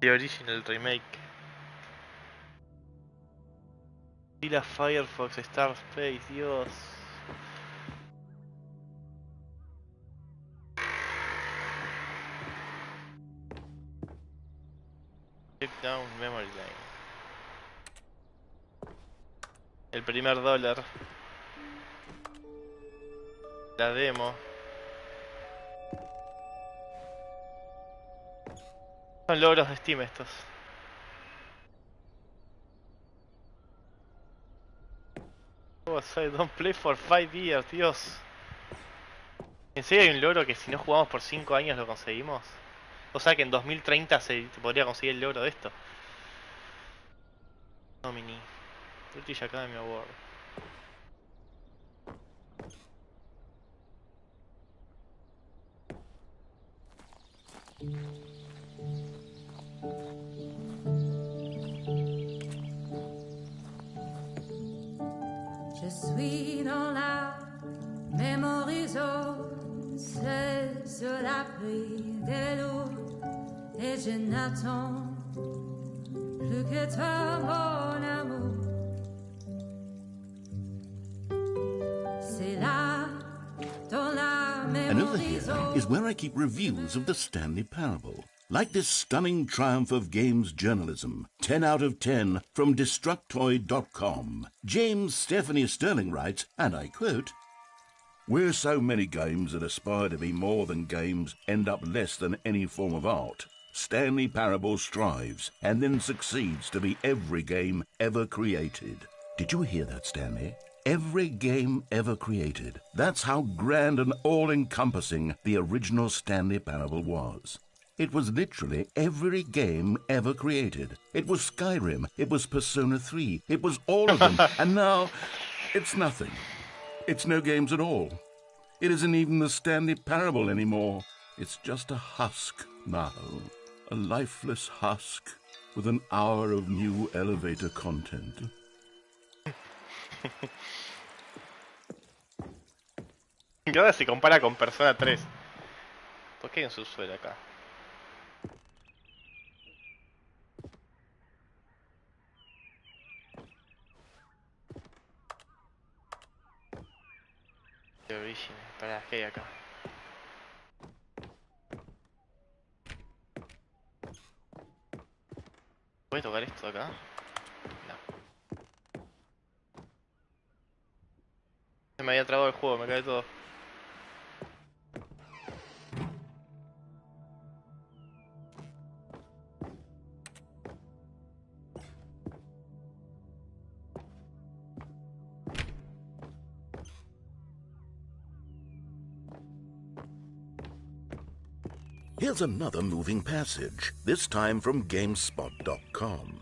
S2: The Original Remake. Y la Firefox Star Space, Dios. Check down memory lane. El primer dólar. La demo. Son logros de Steam estos. Oh, I don't play for 5 years, Dios. ¿En serio hay un logro que si no jugamos por 5 años lo conseguimos? O sea que en 2030 se podría conseguir el logro de esto. Nomini. British Academy Award.
S6: Je suis dans la memory zone, c'est sur l'abri des loups, et je n'attends plus que toi, mon amour. C'est là, dans la
S3: And over
S6: memory
S3: here
S6: zone.
S3: is where I keep reviews of the Stanley Parable. Like this stunning triumph of games journalism, 10 out of 10 from Destructoid.com. James Stephanie Sterling writes, and I quote, "Where so many games that aspire to be more than games end up less than any form of art, Stanley Parable strives and then succeeds to be every game ever created." Did you hear that, Stanley? Every game ever created. That's how grand and all-encompassing the original Stanley Parable was. It was literally every game ever created. It was Skyrim, it was Persona 3, it was all of them, and now it's nothing. It's no games at all. It isn't even the Stanley Parable anymore. It's just a husk now. A lifeless husk with an hour of new elevator content.
S2: Y ahora se compara con Persona 3. ¿Por qué hay un subsuelo acá? The Origin. Pará, ¿qué hay acá? ¿Puede tocar esto acá? No. Se me había trabado el juego, me cae todo.
S3: Here's another moving passage, this time from GameSpot.com.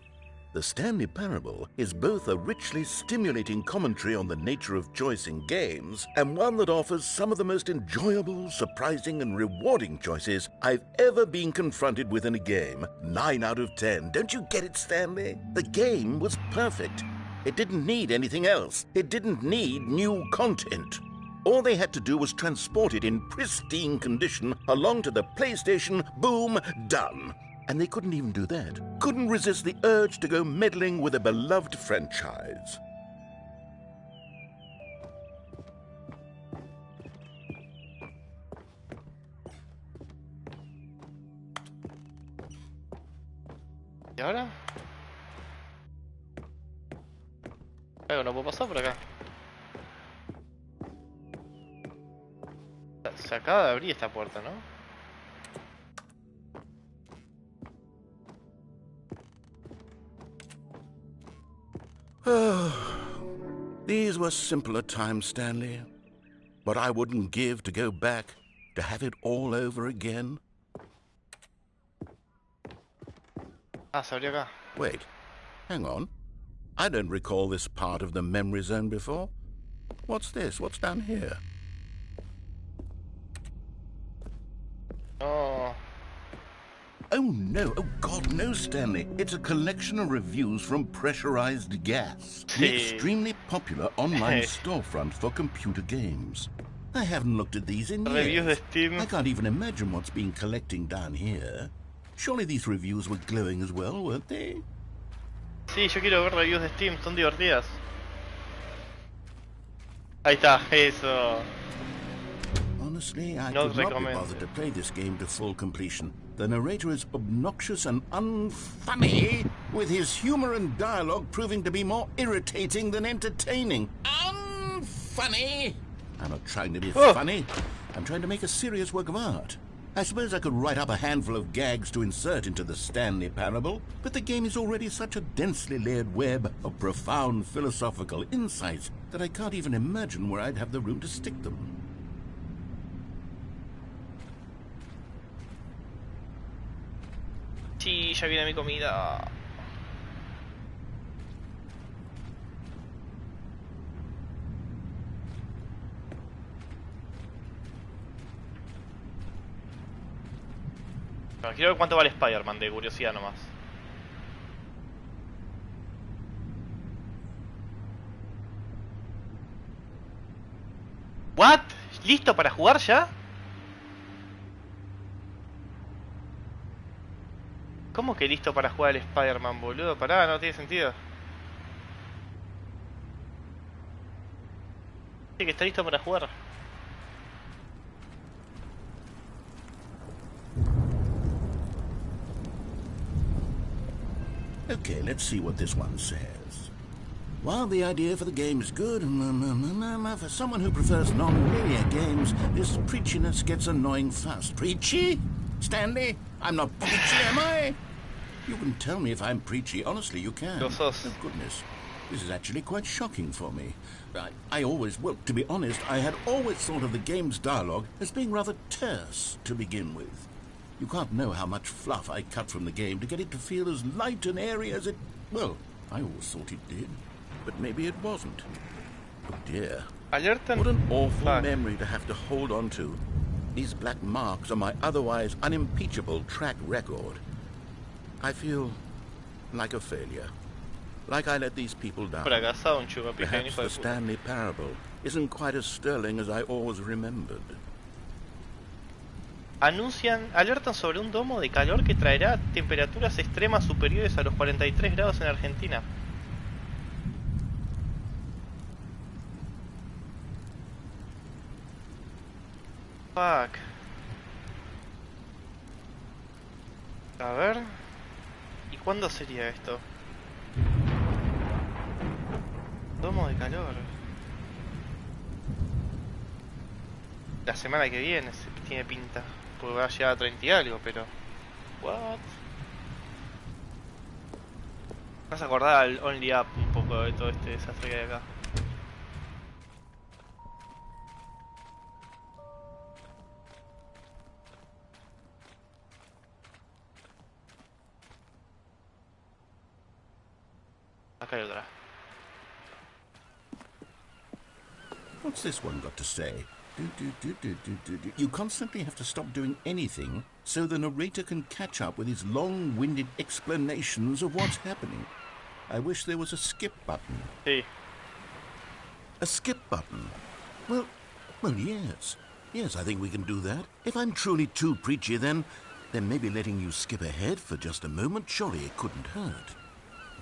S3: The Stanley Parable is both a richly stimulating commentary on the nature of choice in games and one that offers some of the most enjoyable, surprising, and rewarding choices I've ever been confronted with in a game. 9 out of 10. Don't you get it, Stanley? The game was perfect. It didn't need anything else. It didn't need new content. All they had to do was transport it in pristine condition along to the PlayStation. Boom, done. And they couldn't even do that. Couldn't resist the urge to go meddling with a beloved franchise.
S2: ¿Y ahora? Claro, no puedo pasar por acá. Se acaba de abrir esta puerta, ¿no?
S3: These were simpler times, Stanley. But I wouldn't give to go back, to have it all over again.
S2: Ah, se abrió acá.
S3: Wait, hang on. I don't recall this part of the memory zone before. What's this? What's down here?
S2: No.
S3: Oh no, oh God, no, Stanley. It's a collection of reviews from Pressurized Gas, the
S2: Sí.
S3: extremely popular online storefront for computer games. I haven't looked at these in
S2: Reviews de
S3: years.
S2: Steam.
S3: I can't even imagine what's been collecting down here. Surely these reviews were glowing as well, weren't they?
S2: Sí, yo quiero ver reviews de Steam, son divertidas. Ahí está, eso.
S3: Honestly, I
S2: No
S3: could not be
S2: recommend.
S3: bothered to play this game to full completion. The narrator is obnoxious and unfunny, with his humor and dialogue proving to be more irritating than entertaining. Unfunny! I'm not trying to be funny. I'm trying to make a serious work of art. I suppose I could write up a handful of gags to insert into the Stanley Parable, but the game is already such a densely layered web of profound philosophical insights that I can't even imagine where I'd have the room to stick them.
S2: Sí, ya viene mi comida. Bueno, quiero ver cuánto vale Spider-Man, de curiosidad nomás. ¿What? ¿Listo para jugar ya? ¿Cómo que listo para jugar el Spider-Man, boludo? Pará, no tiene sentido. Sí, que está listo para jugar.
S3: Okay, let's see what this one says. While the idea for the game is good, for someone who prefers non-linear games, this preachiness gets annoying fast. Preachy? Stanley? I'm not preachy, am I? You can tell me if I'm preachy. Honestly, you can.
S2: Lo sos.
S3: Oh, goodness. This is actually quite shocking for me. Well, to be honest, I had always thought of the game's dialogue as being rather terse to begin with. You can't know how much fluff I cut from the game to get it to feel as light and airy as it... Well, I always thought it did. But maybe it wasn't. Oh dear.
S2: Alerta.
S3: What an awful
S2: Fuck.
S3: memory to have to hold on to. These black marks are my otherwise unimpeachable track record. I feel like a failure. Like I let these people down.
S2: Fracasado, un chupapica,
S3: Perhaps
S2: hijo de
S3: the
S2: puta.
S3: Stanley Parable isn't quite as sterling as I always remembered.
S2: Alertan sobre un domo de calor que traerá temperaturas extremas superiores a los 43 grados en Argentina. Fuck. A ver. ¿Y cuándo sería esto? Domo de calor. La semana que viene tiene pinta. Porque va a llegar a 30 y algo, pero... What? Me vas a acordar al Only Up un poco de todo este desastre que hay acá. Acá hay otra.
S3: What's this one got to say? You constantly have to stop doing anything so the narrator can catch up with his long-winded explanations of what's happening. I wish there was a skip button.
S2: Sí.
S3: A skip button? Well, yes. Yes, I think we can do that. If I'm truly too preachy, then maybe letting you skip ahead for just a moment, surely it couldn't hurt.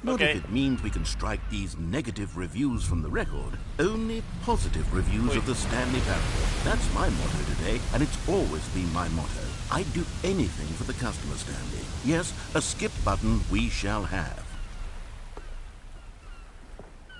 S3: Not
S2: Okay.
S3: if it means we can strike these negative reviews from the record. Only positive reviews of the Stanley Parable. That's my motto today, and it's always been my motto. I'd do anything for the customer, Stanley. Yes, a skip button we shall have.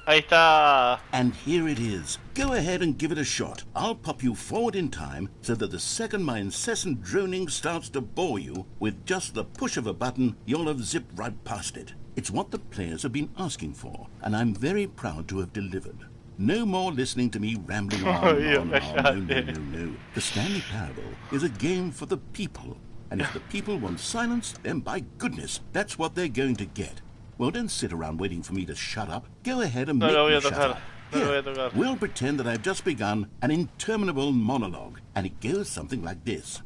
S2: Ahí está.
S3: And here it is. Go ahead and give it a shot. I'll pop you forward in time so that the second my incessant droning starts to bore you, with just the push of a button, you'll have zipped right past it. It's what the players have been asking for, and I'm very proud to have delivered. No more listening to me rambling on and on. No. The Stanley Parable is a game for the people, and if the people want silence, then by goodness, that's what they're going to get. Well, don't sit around waiting for me to shut up. Go ahead and make me shut up. Here, we'll pretend that I've just begun an interminable monologue, and it goes something like this.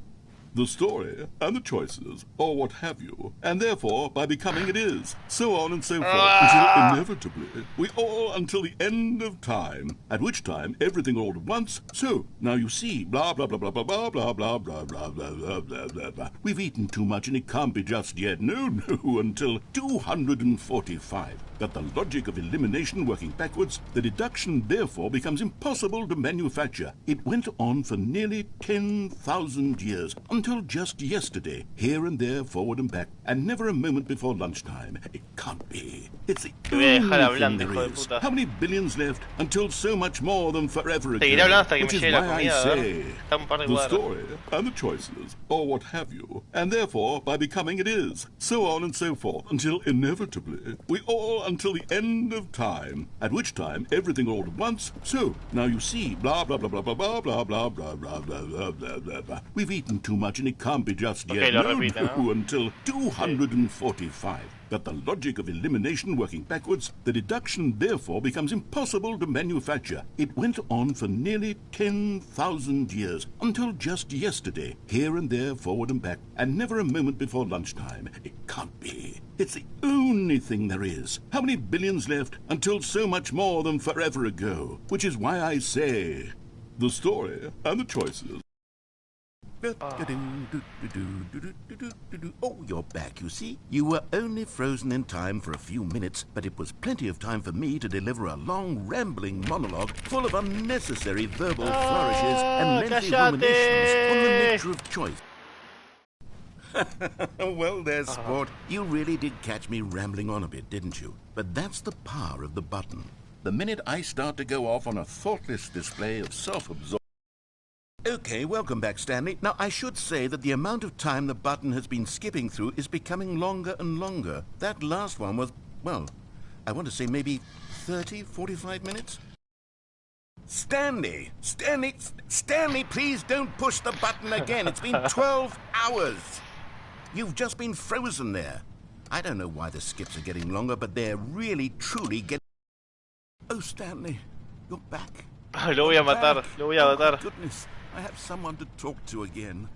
S3: The story, and the choices, or what have you, and therefore, by becoming it is, so on and so forth, until inevitably, we all until the end of time, at which time everything all at once, so, now you see, blah, blah, blah, blah, blah, blah, blah, blah, blah, blah, blah, blah, blah, blah, blah. We've eaten too much and it can't be just yet, no, until 245. But the logic of elimination working backwards, the deduction therefore becomes impossible to manufacture. It went on for nearly 10,000 years, until just yesterday, here and there, forward and back, and never a moment before lunchtime. It can't be. It's the only thing there is. How many billions left until so much more than forever ago? Which is why I say, the story, and the choices, or what have you, and therefore, by becoming it is, so on and so forth, until inevitably, we all until the end of time, at which time everything all at once, so, now you see, blah, blah, blah, blah, blah, blah, blah, blah, blah, blah, blah, blah, blah, blah, blah. We've eaten too much and it can't be just yet, no, until 245. But the logic of elimination working backwards, the deduction therefore becomes impossible to manufacture. It went on for nearly 10,000 years, until just yesterday, here and there, forward and back, and never a moment before lunchtime. It can't be. It's the only thing there is. How many billions left until so much more than forever ago? Which is why I say, the story and the choices. Oh, you're back, you see. You were only frozen in time for a few minutes, but it was plenty of time for me to deliver a long, rambling monologue full of unnecessary verbal flourishes and lengthy ruminations on the nature of choice. Well, there's sport. You really did catch me rambling on a bit, didn't you? But that's the power of the button. The minute I start to go off on a thoughtless display of self-absorption. Okay, welcome back, Stanley. Now, I should say that the amount of time the button has been skipping through is becoming longer and longer. That last one was, well, I want to say maybe 30, 45 minutes? Stanley, please don't push the button again. It's been 12 hours. You've just been frozen there. I don't know why the skips are getting longer, but they're really, truly getting... Oh, Stanley, you're back.
S2: Lo voy a matar, lo voy a matar.
S3: Oh, goodness, I have someone to talk to again.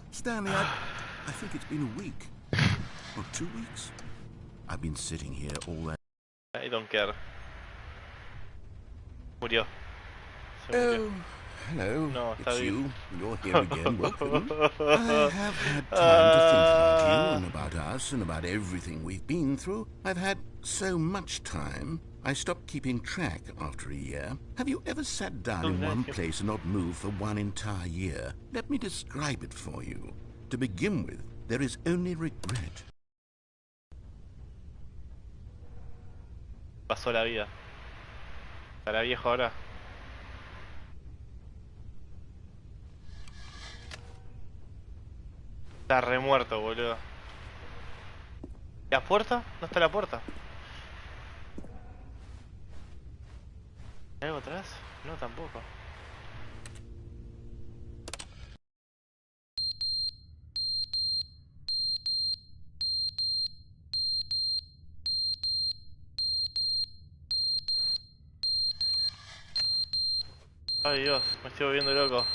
S3: Stanley, I think it's been a week. Or 2 weeks. I've been sitting here all that...
S2: I don't care. Murió. Se
S3: Oh,
S2: murió.
S3: hello.
S2: No,
S3: it's
S2: está bien.
S3: you. You're here again. Welcome. I have had time to think about you and about us and about everything we've been through. I've had so much time. I stopped keeping track after a year. Have you ever sat down in one place and not moved for one entire year? Let me describe it for you. To begin with, there is only regret.
S2: Pasó la vida. Estará viejo ahora. Está remuerto, boludo. ¿La puerta? ¿No está la puerta? ¿Hay algo atrás? No, tampoco. Ay Dios, me estoy volviendo loco.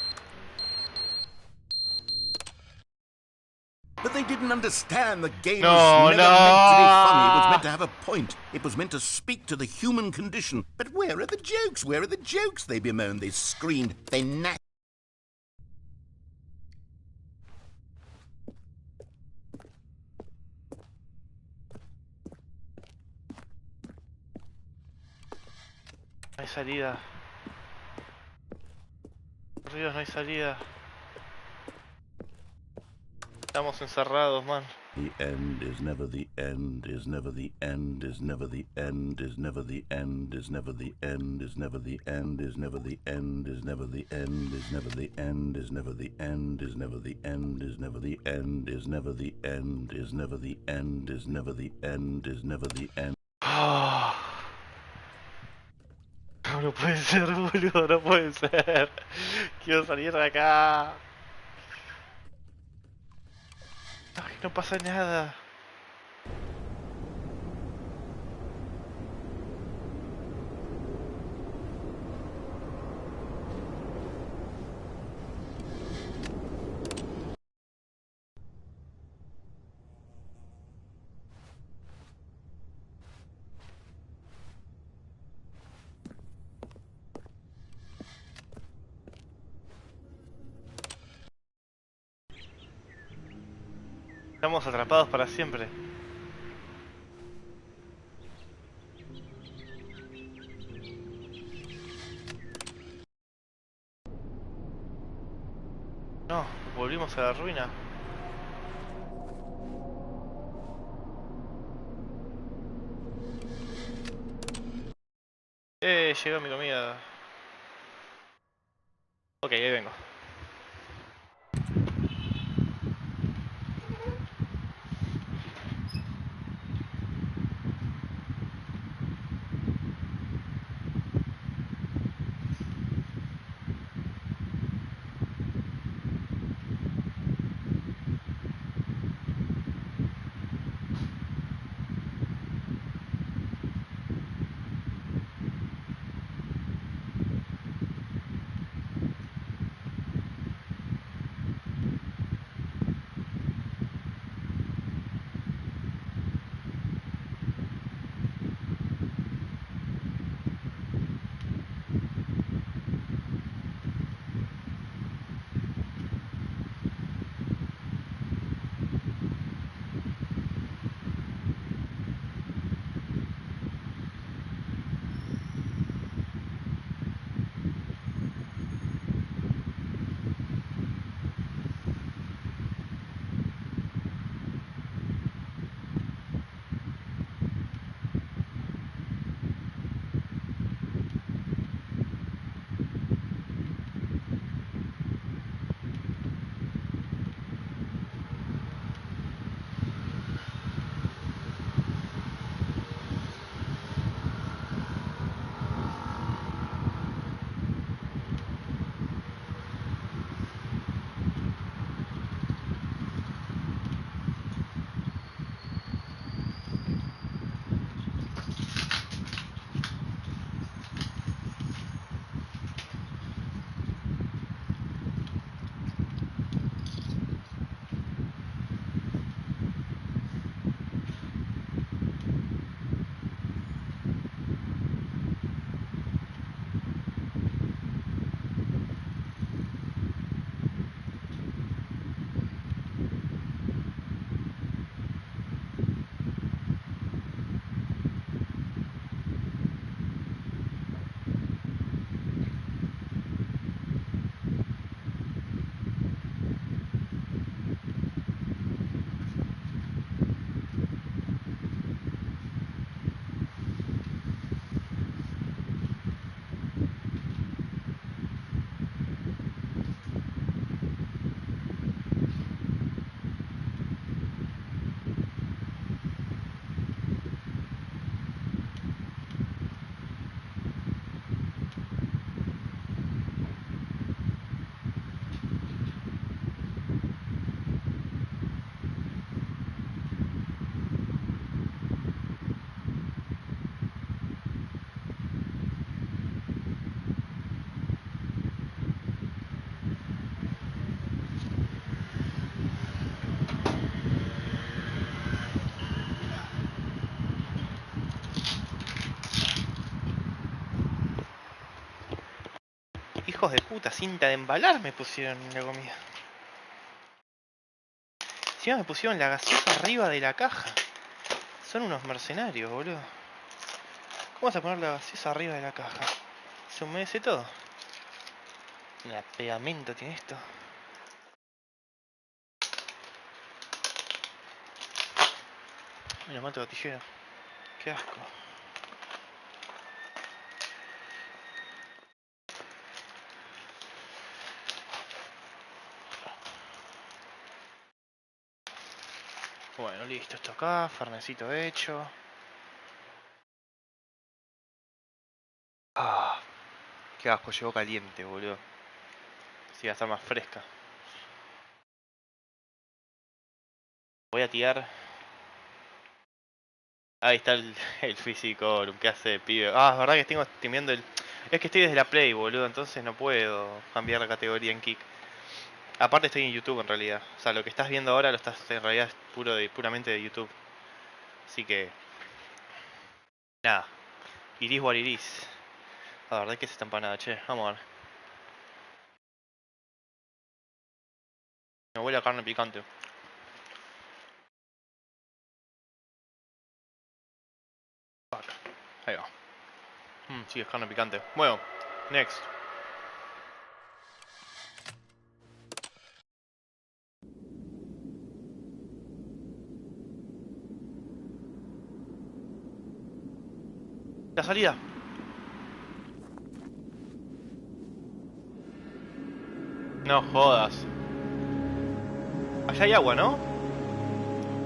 S3: But they didn't understand the game was
S2: No,
S3: never meant to be funny. It was
S2: no.
S3: meant to have a point. It was meant to speak to the human condition. But where are the jokes? Where are the jokes? They bemoaned, they screamed, they gnashed.
S2: No hay salida. Por Dios, no hay salida. Estamos encerrados, man.
S3: The end is never the end, is never the end, is never the end, is never the end, is never the end, is never the end, is never the end, is never the end, is never the end, is never the end, is never the end, is never the end, is never the end, is never the end, is never the end, is never the end.
S2: No, no puede ser, boludo, no puede ser. Quiero salir de acá. Ay, no pasa nada. Estamos atrapados para siempre. No, volvimos a la ruina. Llegó mi comida. Ok, ahí vengo. Hijos de puta, cinta de embalar me pusieron en la comida. Encima me pusieron la gaseosa arriba de la caja. Son unos mercenarios, boludo. ¿Cómo vas a poner la gaseosa arriba de la caja? Se humedece todo. Una pegamento tiene esto. Mira, mato gatillero. Qué asco. Bueno, listo, esto acá. Fernecito hecho. Ah, qué asco, llegó caliente, boludo. Sí, va a estar más fresca. Voy a tirar. Ahí está el físico, lo que hace de pibe. Ah, es verdad que estoy viendo el. Es que estoy desde la Play, boludo, entonces no puedo cambiar la categoría en Kick. Aparte estoy en YouTube en realidad. O sea, lo que estás viendo ahora lo estás en realidad es puramente de YouTube. Así que. Nada. Iris what iris. La verdad es que es esta empanada, che. Vamos a ver. Me huele a carne picante. Fuck. Ahí va. Sí, es carne picante. Bueno, next. La salida. No jodas. Allá hay agua, ¿no?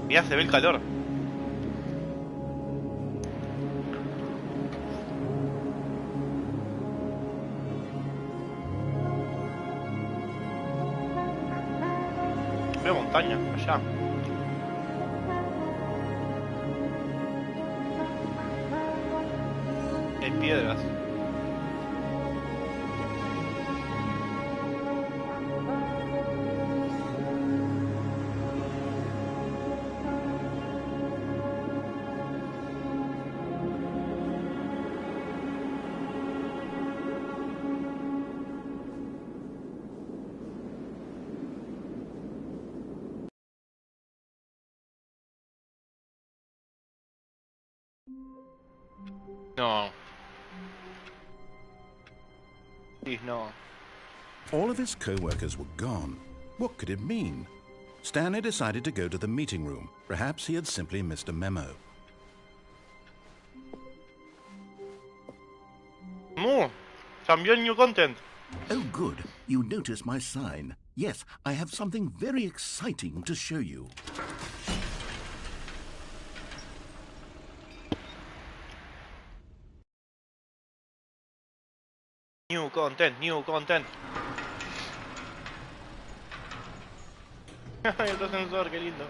S2: Mirá, se ve el calor. Veo montaña, allá. Hay piedras. No. Please, no.
S3: All of his co-workers were gone. What could it mean? Stanley decided to go to the meeting room. Perhaps he had simply missed a memo.
S2: Cambió el new content.
S3: Oh, good. You notice my sign. Yes, I have something very exciting to show you.
S2: New content, new content. El ascensor, qué lindo.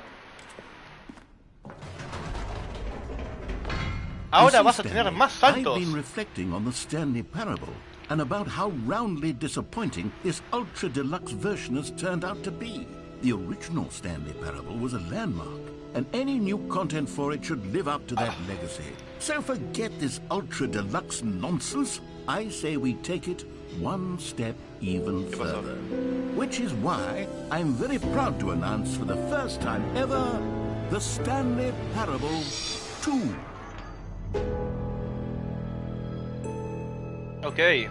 S2: Ahora vas a tener más saltos.
S3: I've been reflecting on the Stanley Parable and about how roundly disappointing this ultra deluxe version has turned out to be. The original Stanley Parable was a landmark, and any new content for it should live up to that legacy. So forget this ultra deluxe nonsense. I say we take it one step even further. Which is why I'm very proud to announce for the first time ever the Stanley Parable 2.
S2: Ok.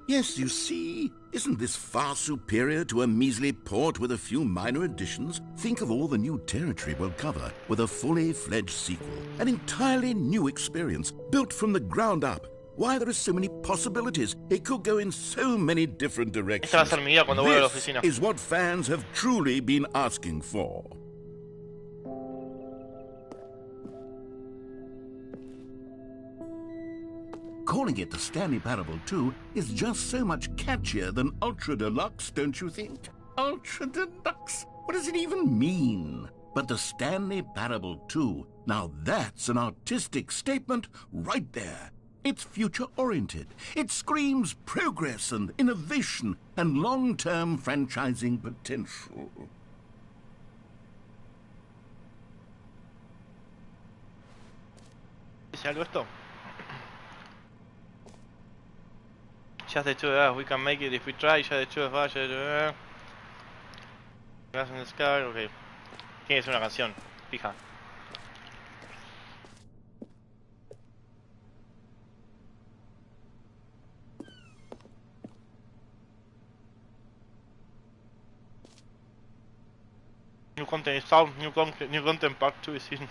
S3: Yes, you see, isn't this far superior to a measly port with a few minor additions? Think of all the new territory we'll cover with a fully fledged sequel. An entirely new experience, built from the ground up. Why, there are so many possibilities. It could go in so many different directions.
S2: Esta va a ser mi vida cuando vuelva a la
S3: This
S2: oficina.
S3: is what fans have truly been asking for. Calling it the Stanley Parable 2 is just so much catchier than Ultra Deluxe, don't you think? Ultra Deluxe? What does it even mean? But the Stanley Parable 2, now that's an artistic statement right there. It's future-oriented. It screams progress and innovation and long-term franchising potential.
S2: ¿Dice algo esto? Just the two of us, we can make it if we try. Just the two of us, just the Glass in the sky, ok. Tiene que ser una canción, fija. New content is out, new content part 2 is in.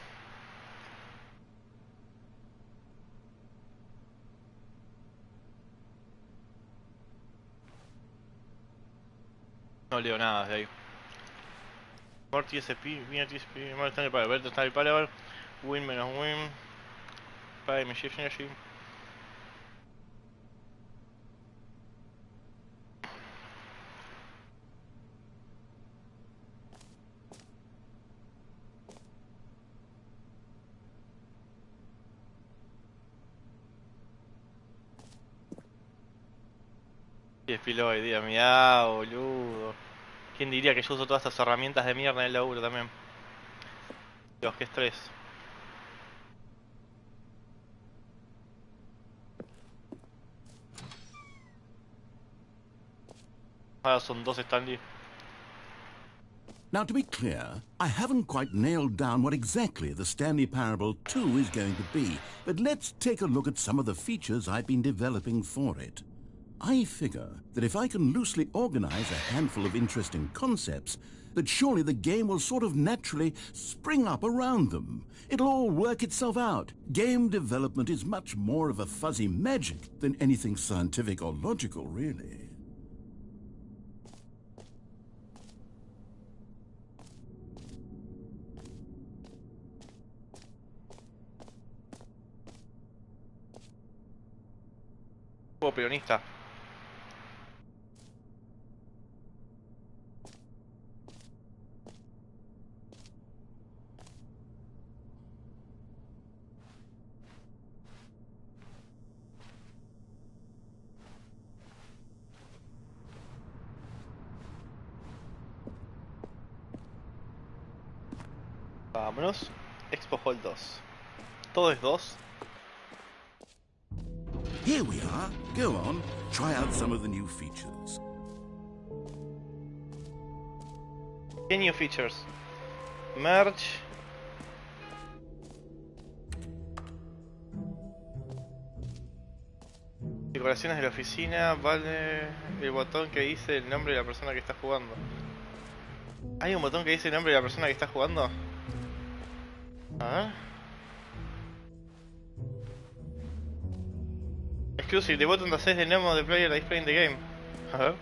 S2: No leo nada de ahí. More TSP, Vina TSP, more Stanley Parable, Better Stanley Parable, Win menos Win, Paradigm Shift Energy. TSP hoy día, mirá, boludo. ¿Quién diría que yo uso todas estas herramientas de mierda en el laburo también? Dios, qué estrés. Ahora son dos Stanley.
S3: Now, to be clear, I haven't quite nailed down what exactly the Stanley Parable 2 is going to be, but let's take a look at some of the features I've been developing for it. I figure that if I can loosely organize a handful of interesting concepts, that surely the game will sort of naturally spring up around them. It'll all work itself out. Game development is much more of a fuzzy magic than anything scientific or logical, really.
S2: Juego peronista. Vámonos. Expo Hall 2. Todo es 2.
S3: Here we are. Go on, try out some of the new features.
S2: ¿Qué new features? Merge. Decoraciones de la oficina. Vale el botón que dice el nombre de la persona que está jugando. ¿Hay un botón que dice el nombre de la persona que está jugando? A ver. Exclusive, the button that says the name of the player that is playing the game. A ver.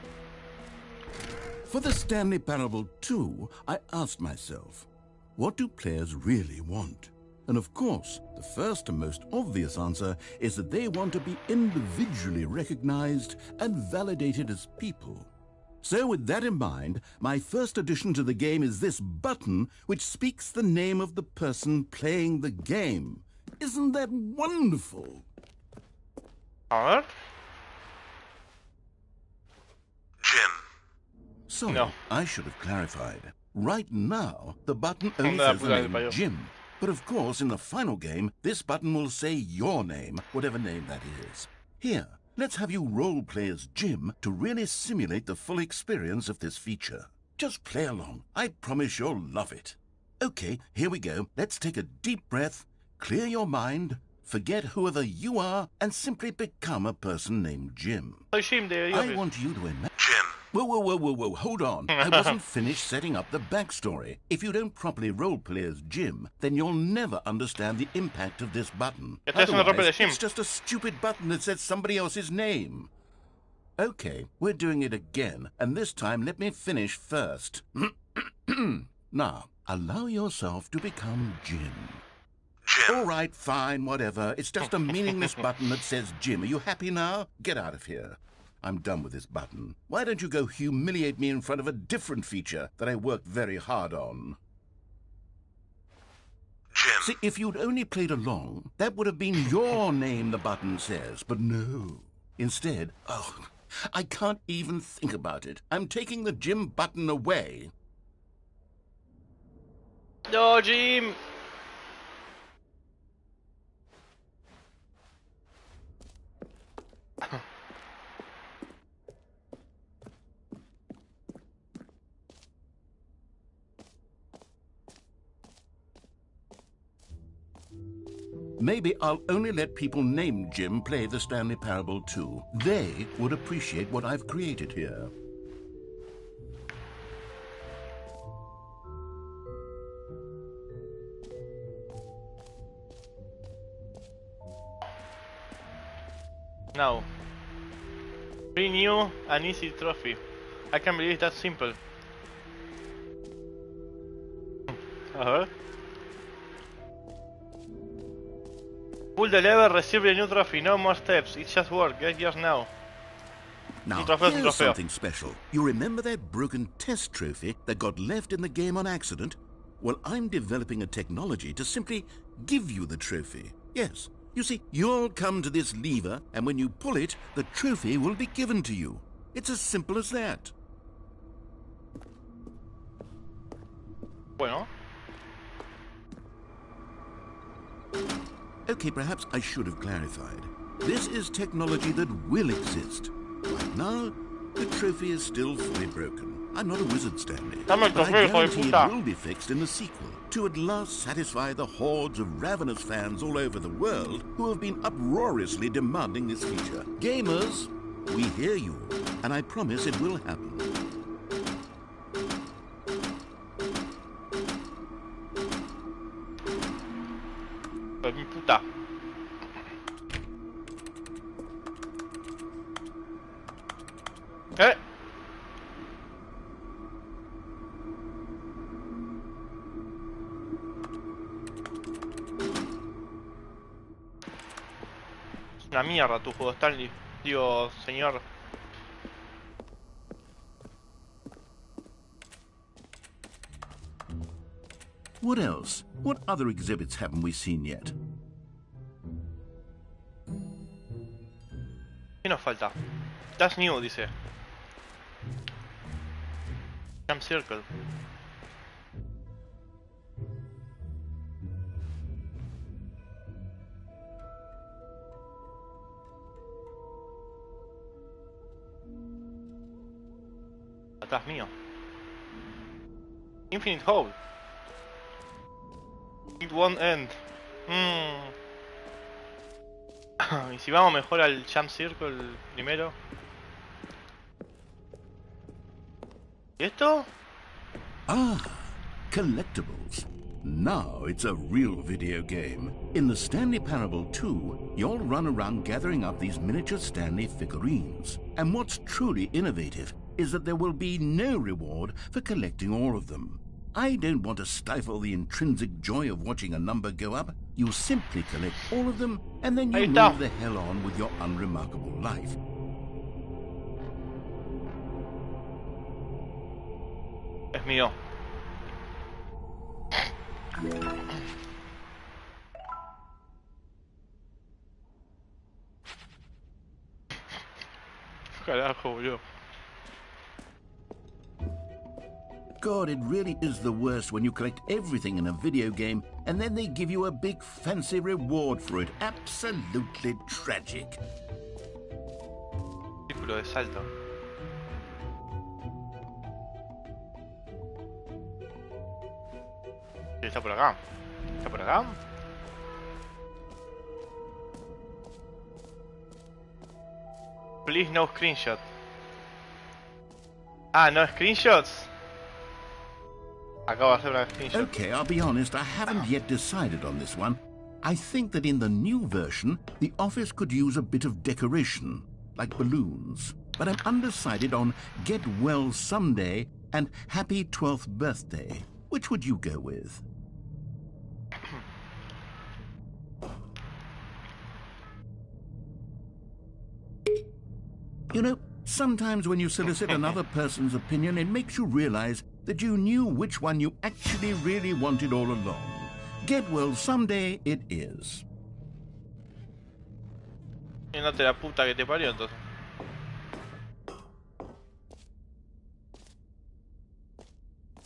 S3: For the Stanley Parable 2, I asked myself, what do players really want? And of course, the first and most obvious answer is that they want to be individually recognized and validated as people. So with that in mind, my first addition to the game is this button which speaks the name of the person playing the game. Isn't that wonderful?
S2: A ver.
S5: Jim.
S3: Sorry,
S2: No.
S3: I should have clarified. Right now, the button only
S2: Anda,
S3: says the
S2: puta que
S3: name
S2: parió.
S3: Jim. But of course, in the final game, this button will say your name, whatever name that is. Here, let's have you role-play as Jim to really simulate the full experience of this feature. Just play along. I promise you'll love it. Okay, here we go. Let's take a deep breath, clear your mind, forget whoever you are, and simply become a person named Jim.
S2: Soy Jim de The
S3: I
S2: Office.
S3: want you to imagine...
S5: Jim.
S3: Whoa, hold on. I wasn't finished setting up the backstory. If you don't properly roleplay as Jim, then you'll never understand the impact of this button.
S2: Estoy haciendo roleplay de
S3: Otherwise,
S2: Jim.
S3: it's just a stupid button that says somebody else's name. Okay, we're doing it again, and this time let me finish first. Now, allow yourself to become Jim.
S5: Jim.
S3: All right, fine, whatever. It's just a meaningless button that says Jim. Are you happy now? Get out of here. I'm done with this button. Why don't you go humiliate me in front of a different feature that I worked very hard on?
S5: Jim.
S3: See, if you'd only played along, that would have been your name, the button says. But no. Instead, I can't even think about it. I'm taking the Jim button away.
S2: No, Jim.
S3: maybe I'll only let people named Jim play the Stanley Parable 2. They would appreciate what I've created here.
S2: Now, free new and easy trophy. I can't believe that's simple. A ver. Pull the lever, receive a new trophy. No more steps. It just work. Get yours now.
S3: Now,
S2: trofeo,
S3: here's something special. You remember that broken test trophy that got left in the game on accident? Well, I'm developing a technology to simply give you the trophy. Yes. You see, you'll come to this lever, and when you pull it, the trophy will be given to you. It's as simple as that.
S2: Bueno.
S3: Okay, perhaps I should have clarified. This is technology that will exist. Right now, the trophy is still fully broken. I'm not a wizard, Stanley.
S2: Dame el
S3: But I
S2: trofeo, hijo de
S3: guarantee it
S2: puta.
S3: will be fixed in the sequel to at last satisfy the hordes of ravenous fans all over the world who have been uproariously demanding this feature. Gamers, we hear you, and I promise it will happen.
S2: Pues mi puta. ¿Eh? Es una mierda tu juego, Stanley. Digo, señor.
S3: What else? What other exhibits haven't we seen yet?
S2: ¿Qué nos falta? That's new, dice. Jump circle. Atrás mío. Infinite hole. It won't end. Y si vamos mejor al jump circle primero. ¿Y esto?
S3: Ah, collectibles. Now it's a real video game. In the Stanley Parable 2, you'll run around gathering up these miniature Stanley figurines. And what's truly innovative is that there will be no reward for collecting all of them. I don't want to stifle the intrinsic joy of watching a number go up. You simply collect all of them, and then you
S2: Ahí está.
S3: move the hell on with your unremarkable life.
S2: Es mío. Carajo, boludo.
S3: God, it really is the worst when you collect everything in a video game and then they give you a big fancy reward for it. Absolutely tragic.
S2: Círculo de salto. Está por acá. Está por acá. Please no screenshot. Ah, no screenshots. Acabo de hacer una screenshot.
S3: Okay, I'll be honest, I haven't yet decided on this one. I think that in the new version, the office could use a bit of decoration, like balloons. But I'm undecided on Get Well Someday and Happy 12th Birthday. Which would you go with? You know, sometimes when you solicit another person's opinion, it makes you realize that you knew which one you actually really wanted all along. Get Well Someday it is.
S2: Yéndote la puta que te parió entonces.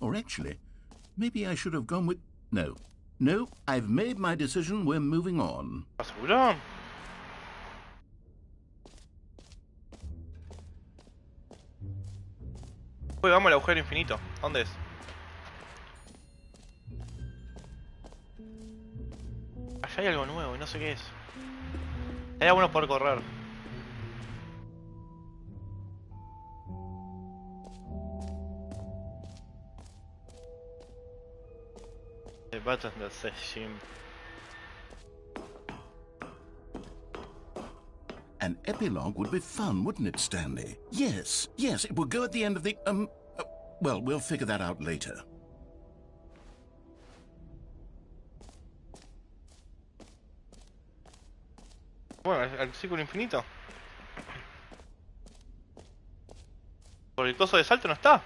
S3: Or actually, maybe I should have gone with... No, I've made my decision, we're moving on.
S2: ¿Estás seguro? Uy, vamos al agujero infinito. ¿Dónde es? Ya hay algo nuevo y no sé qué es. Sería bueno poder correr. The button that says Jim.
S3: An epilogue would be fun, wouldn't it, Stanley? Yes, yes, it would go at the end of the, well, we'll figure that out later.
S2: Bueno, el círculo infinito. Por el coso de salto no está.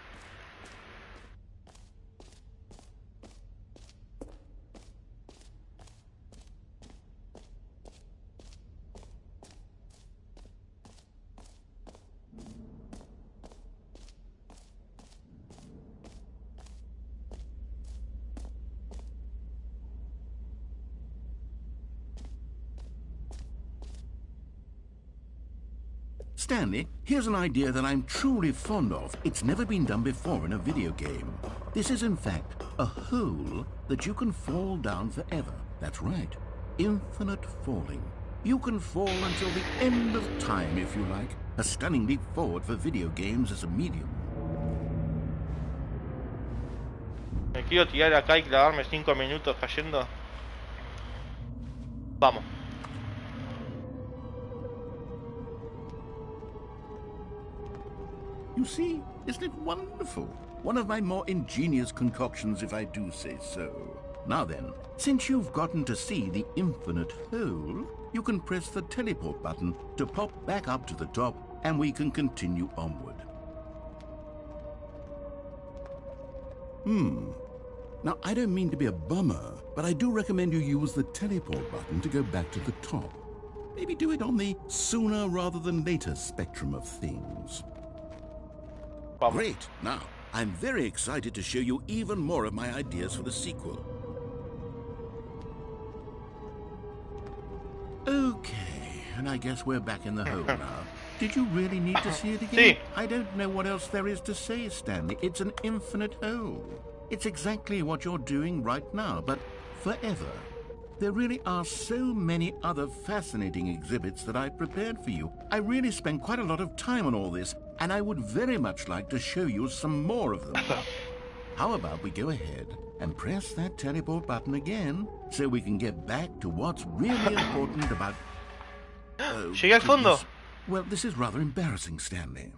S3: Stanley, here's an idea that I'm truly fond of. It's never been done before in a video game. This is, in fact, a hole that you can fall down forever. That's right. Infinite falling. You can fall until the end of time, if you like. A stunning leap forward for video games as a medium.
S2: Me quiero tirar acá y clavarme 5 minutos cayendo. Vamos.
S3: You see, isn't it wonderful? One of my more ingenious concoctions, if I do say so. Now then, since you've gotten to see the infinite hole, you can press the teleport button to pop back up to the top, and we can continue onward. Now, I don't mean to be a bummer, but I do recommend you use the teleport button to go back to the top. Maybe do it on the sooner rather than later spectrum of things.
S2: Vamos.
S3: Great. Now, I'm very excited to show you even more of my ideas for the sequel. Okay, and I guess we're back in the hole now. Did you really need to see it again?
S2: Sí.
S3: I don't know what else there is to say, Stanley. It's an infinite hole. It's exactly what you're doing right now, but forever. There really are so many other fascinating exhibits that I've prepared for you. I really spent quite a lot of time on all this, and I would very much like to show you some more of them. How about we go ahead and press that teleport button again so we can get back to what's really important about...
S2: Llegué al fondo.
S3: goodness. Well, this is rather embarrassing, Stanley.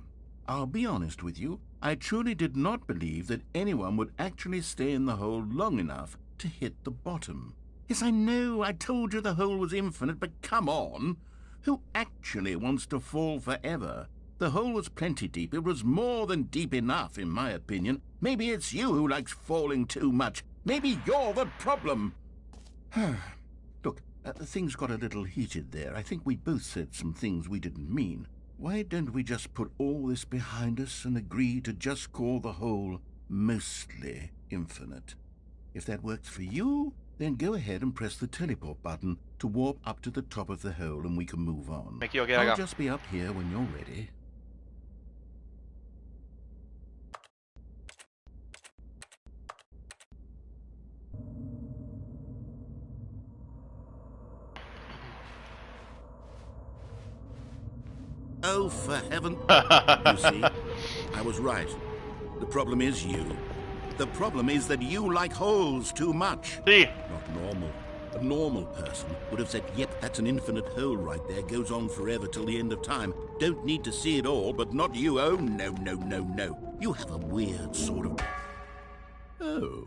S3: I'll be honest with you. I truly did not believe that anyone would actually stay in the hole long enough to hit the bottom. Yes, I know, I told you the hole was infinite, but come on. Who actually wants to fall forever? The hole was plenty deep. It was more than deep enough, in my opinion. Maybe it's you who likes falling too much. Maybe you're the problem. Look, things got a little heated there. I think we both said some things we didn't mean. Why don't we just put all this behind us and agree to just call the hole mostly infinite? If that works for you, then go ahead and press the teleport button to warp up to the top of the hole and we can move on.
S2: Me equivoqué
S3: I'll
S2: acá.
S3: just be up here when you're ready. Oh, for heaven... You see, I was right. The problem is you. The problem is that you like holes too much.
S2: Sí.
S3: Not normal. A normal person would have said, yep, that's an infinite hole right there, goes on forever till the end of time. Don't need to see it all, but not you. Oh, no, no, no, no. You have a weird sort of... Oh.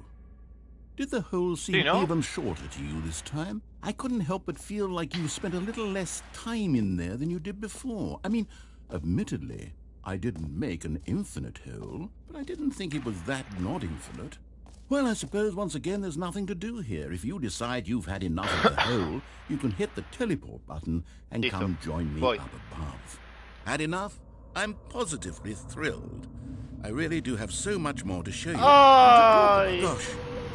S3: Did the hole seem
S2: Sí, ¿no?
S3: even shorter to you this time? I couldn't help but feel like you spent a little less time in there than you did before. I mean, admittedly, I didn't make an infinite hole, but I didn't think it was that not infinite. Well, I suppose once again there's nothing to do here. If you decide you've had enough of the hole, you can hit the teleport button and
S2: Listo.
S3: come join me
S2: Voy.
S3: up above. Had enough? I'm positively thrilled. I really do have so much more to show you.
S2: Ay.
S3: Gosh,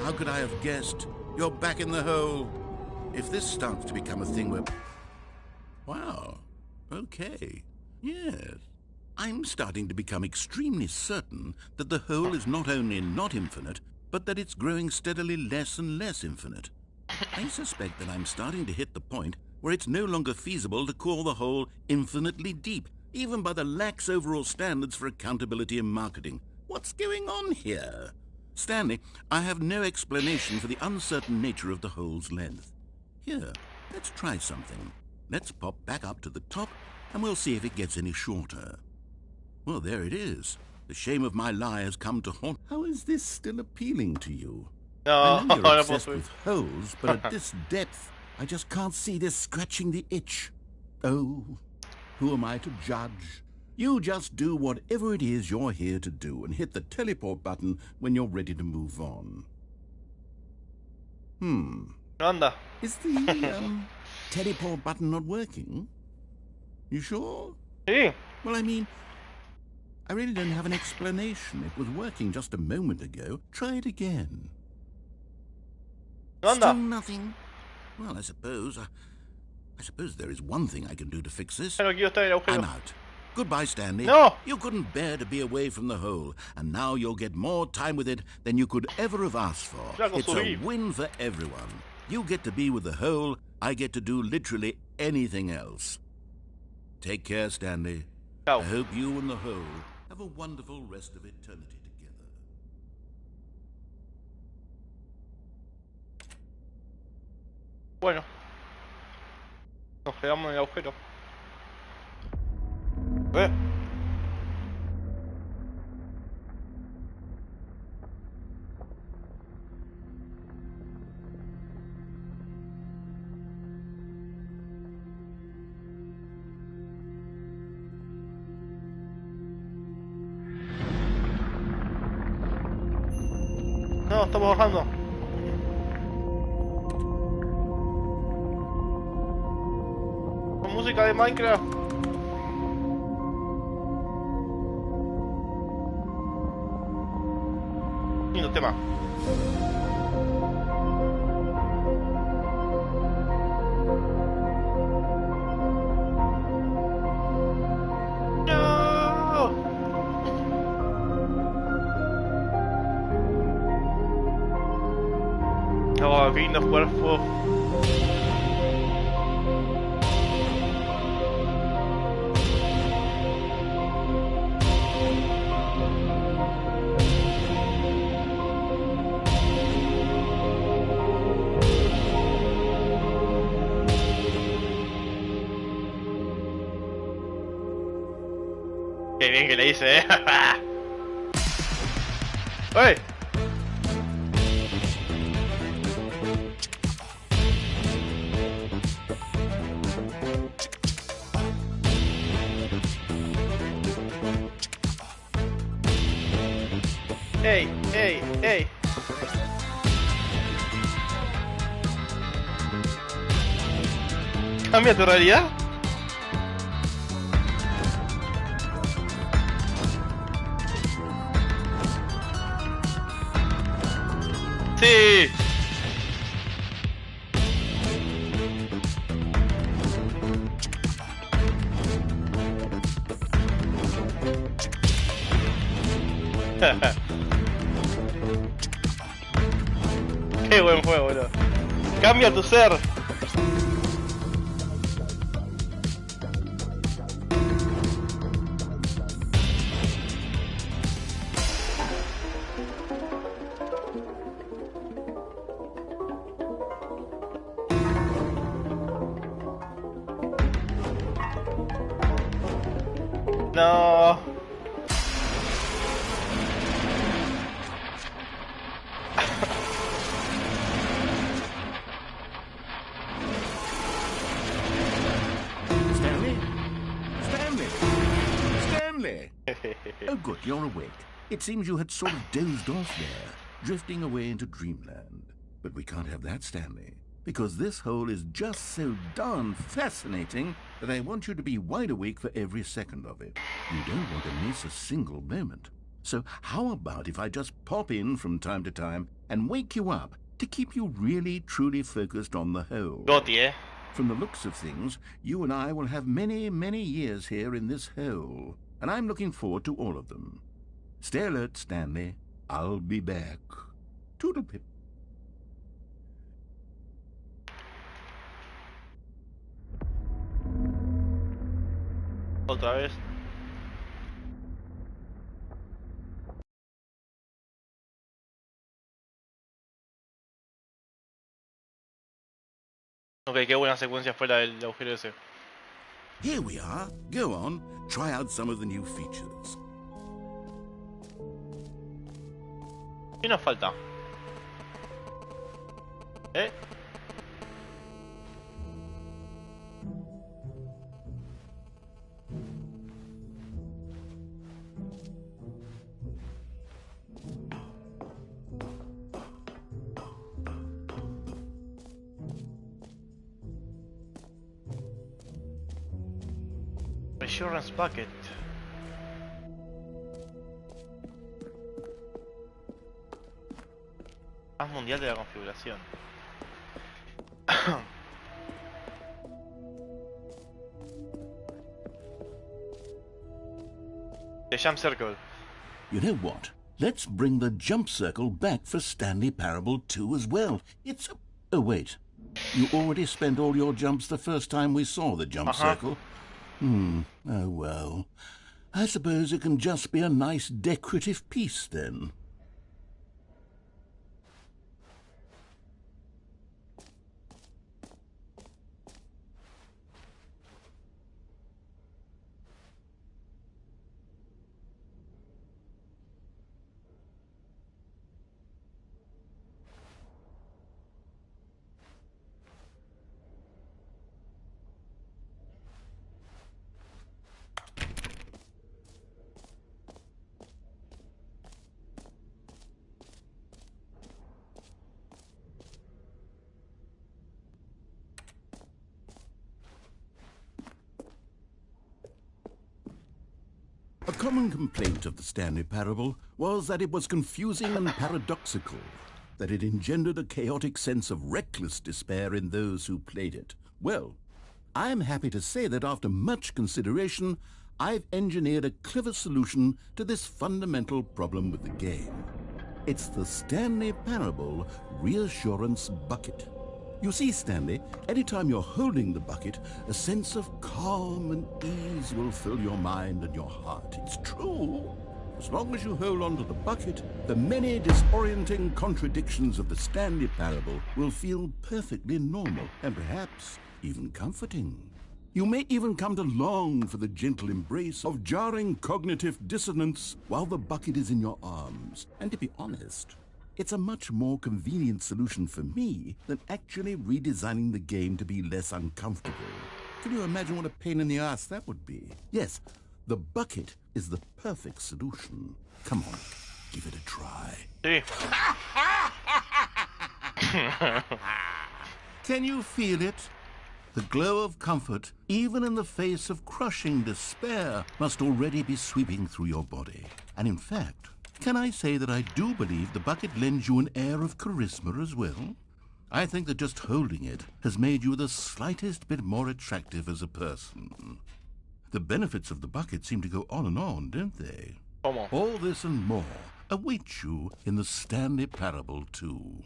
S3: how could I have guessed? You're back in the hole. If this starts to become a thing where... Wow. Okay. Yes. I'm starting to become extremely certain that the hole is not only not infinite, but that it's growing steadily less and less infinite. I suspect that I'm starting to hit the point where it's no longer feasible to call the hole infinitely deep, even by the lax overall standards for accountability in marketing. What's going on here? Stanley, I have no explanation for the uncertain nature of the hole's length. Here, let's try something. Let's pop back up to the top, and we'll see if it gets any shorter. Well, there it is. The shame of my lie has come to haunt. How is this still appealing to you? I
S2: No,
S3: know you're
S2: no
S3: obsessed
S2: puedo
S3: with holes, but at this depth, I just can't see this scratching the itch. Oh, who am I to judge? You just do whatever it is you're here to do and hit the teleport button when you're ready to move on.
S2: No anda.
S3: Is the teleport button not working? You sure?
S2: Sí.
S3: Well, I mean, I really don't have an explanation. It was working just a moment ago. Try it again.
S2: No
S3: Still
S2: anda.
S3: nothing? Well, I suppose there is one thing I can do to fix this.
S2: Pero quiero estar en el
S3: I'm
S2: agujero.
S3: out. Goodbye, Stanley.
S2: No.
S3: You couldn't bear to be away from the hole, and now you'll get more time with it than you could ever have asked for.
S2: Claro,
S3: It's a
S2: sorry.
S3: win for everyone. You get to be with the hole, I get to do literally anything else. Take care, Stanley.
S2: Chao.
S3: I hope you and the hole have a wonderful rest of eternity together.
S2: Bueno. Nos quedamos en el agujero. No, estamos bajando. Con música de Minecraft. Lindo tema. No. Oh, qué lindo jugar fuego. Qué bien que le hice, ¡Ey! ¡Ey! ¡Ey! ¡Ey! ¿Cambia tu realidad? ¡Sí! Qué buen juego, bro. Cambia tu ser. No.
S3: Stanley? Stanley? Stanley! Oh, good, you're awake. It seems you had sort of dozed off there, drifting away into dreamland. But we can't have that, Stanley, because this hole is just so darn fascinating that I want you to be wide awake for every second of it. You don't want to miss a single moment. So how about if I just pop in from time to time and wake you up to keep you really, truly focused on the hole?
S2: Goti, eh?
S3: From the looks of things, you and I will have many, many years here in this hole, and I'm looking forward to all of them. Stay alert, Stanley. I'll be back. Toodlepip.
S2: Otra vez. Ok, qué buena secuencia fue la del agujero ese.
S3: Here we are. Go on, try out some of the new features.
S2: ¿Qué nos falta? ¿Eh? Reassurance Bucket. Más mundial de la configuración. The Jump Circle.
S3: You know what? Let's bring the jump circle back for Stanley Parable 2 as well. It's a... Oh, wait. You already spent all your jumps the first time we saw the jump circle. Oh, well. I suppose it can just be a nice decorative piece, then. A common complaint of the Stanley Parable was that it was confusing and paradoxical, that it engendered a chaotic sense of reckless despair in those who played it. Well, I am happy to say that after much consideration, I've engineered a clever solution to this fundamental problem with the game. It's the Stanley Parable Reassurance Bucket. You see, Stanley, anytime you're holding the bucket, a sense of calm and ease will fill your mind and your heart. It's true. As long as you hold on to the bucket, the many disorienting contradictions of the Stanley Parable will feel perfectly normal and perhaps even comforting. You may even come to long for the gentle embrace of jarring cognitive dissonance while the bucket is in your arms. And to be honest, it's a much more convenient solution for me than actually redesigning the game to be less uncomfortable. Can you imagine what a pain in the ass that would be? Yes, the bucket is the perfect solution. Come on, give it a try.
S2: Sí.
S3: Can you feel it? The glow of comfort, even in the face of crushing despair, must already be sweeping through your body. And in fact, can I say that I do believe the bucket lends you an air of charisma as well? I think that just holding it has made you the slightest bit more attractive as a person. The benefits of the bucket seem to go on, don't they?
S2: ¿Cómo?
S3: All this and more await you in the Stanley Parable 2.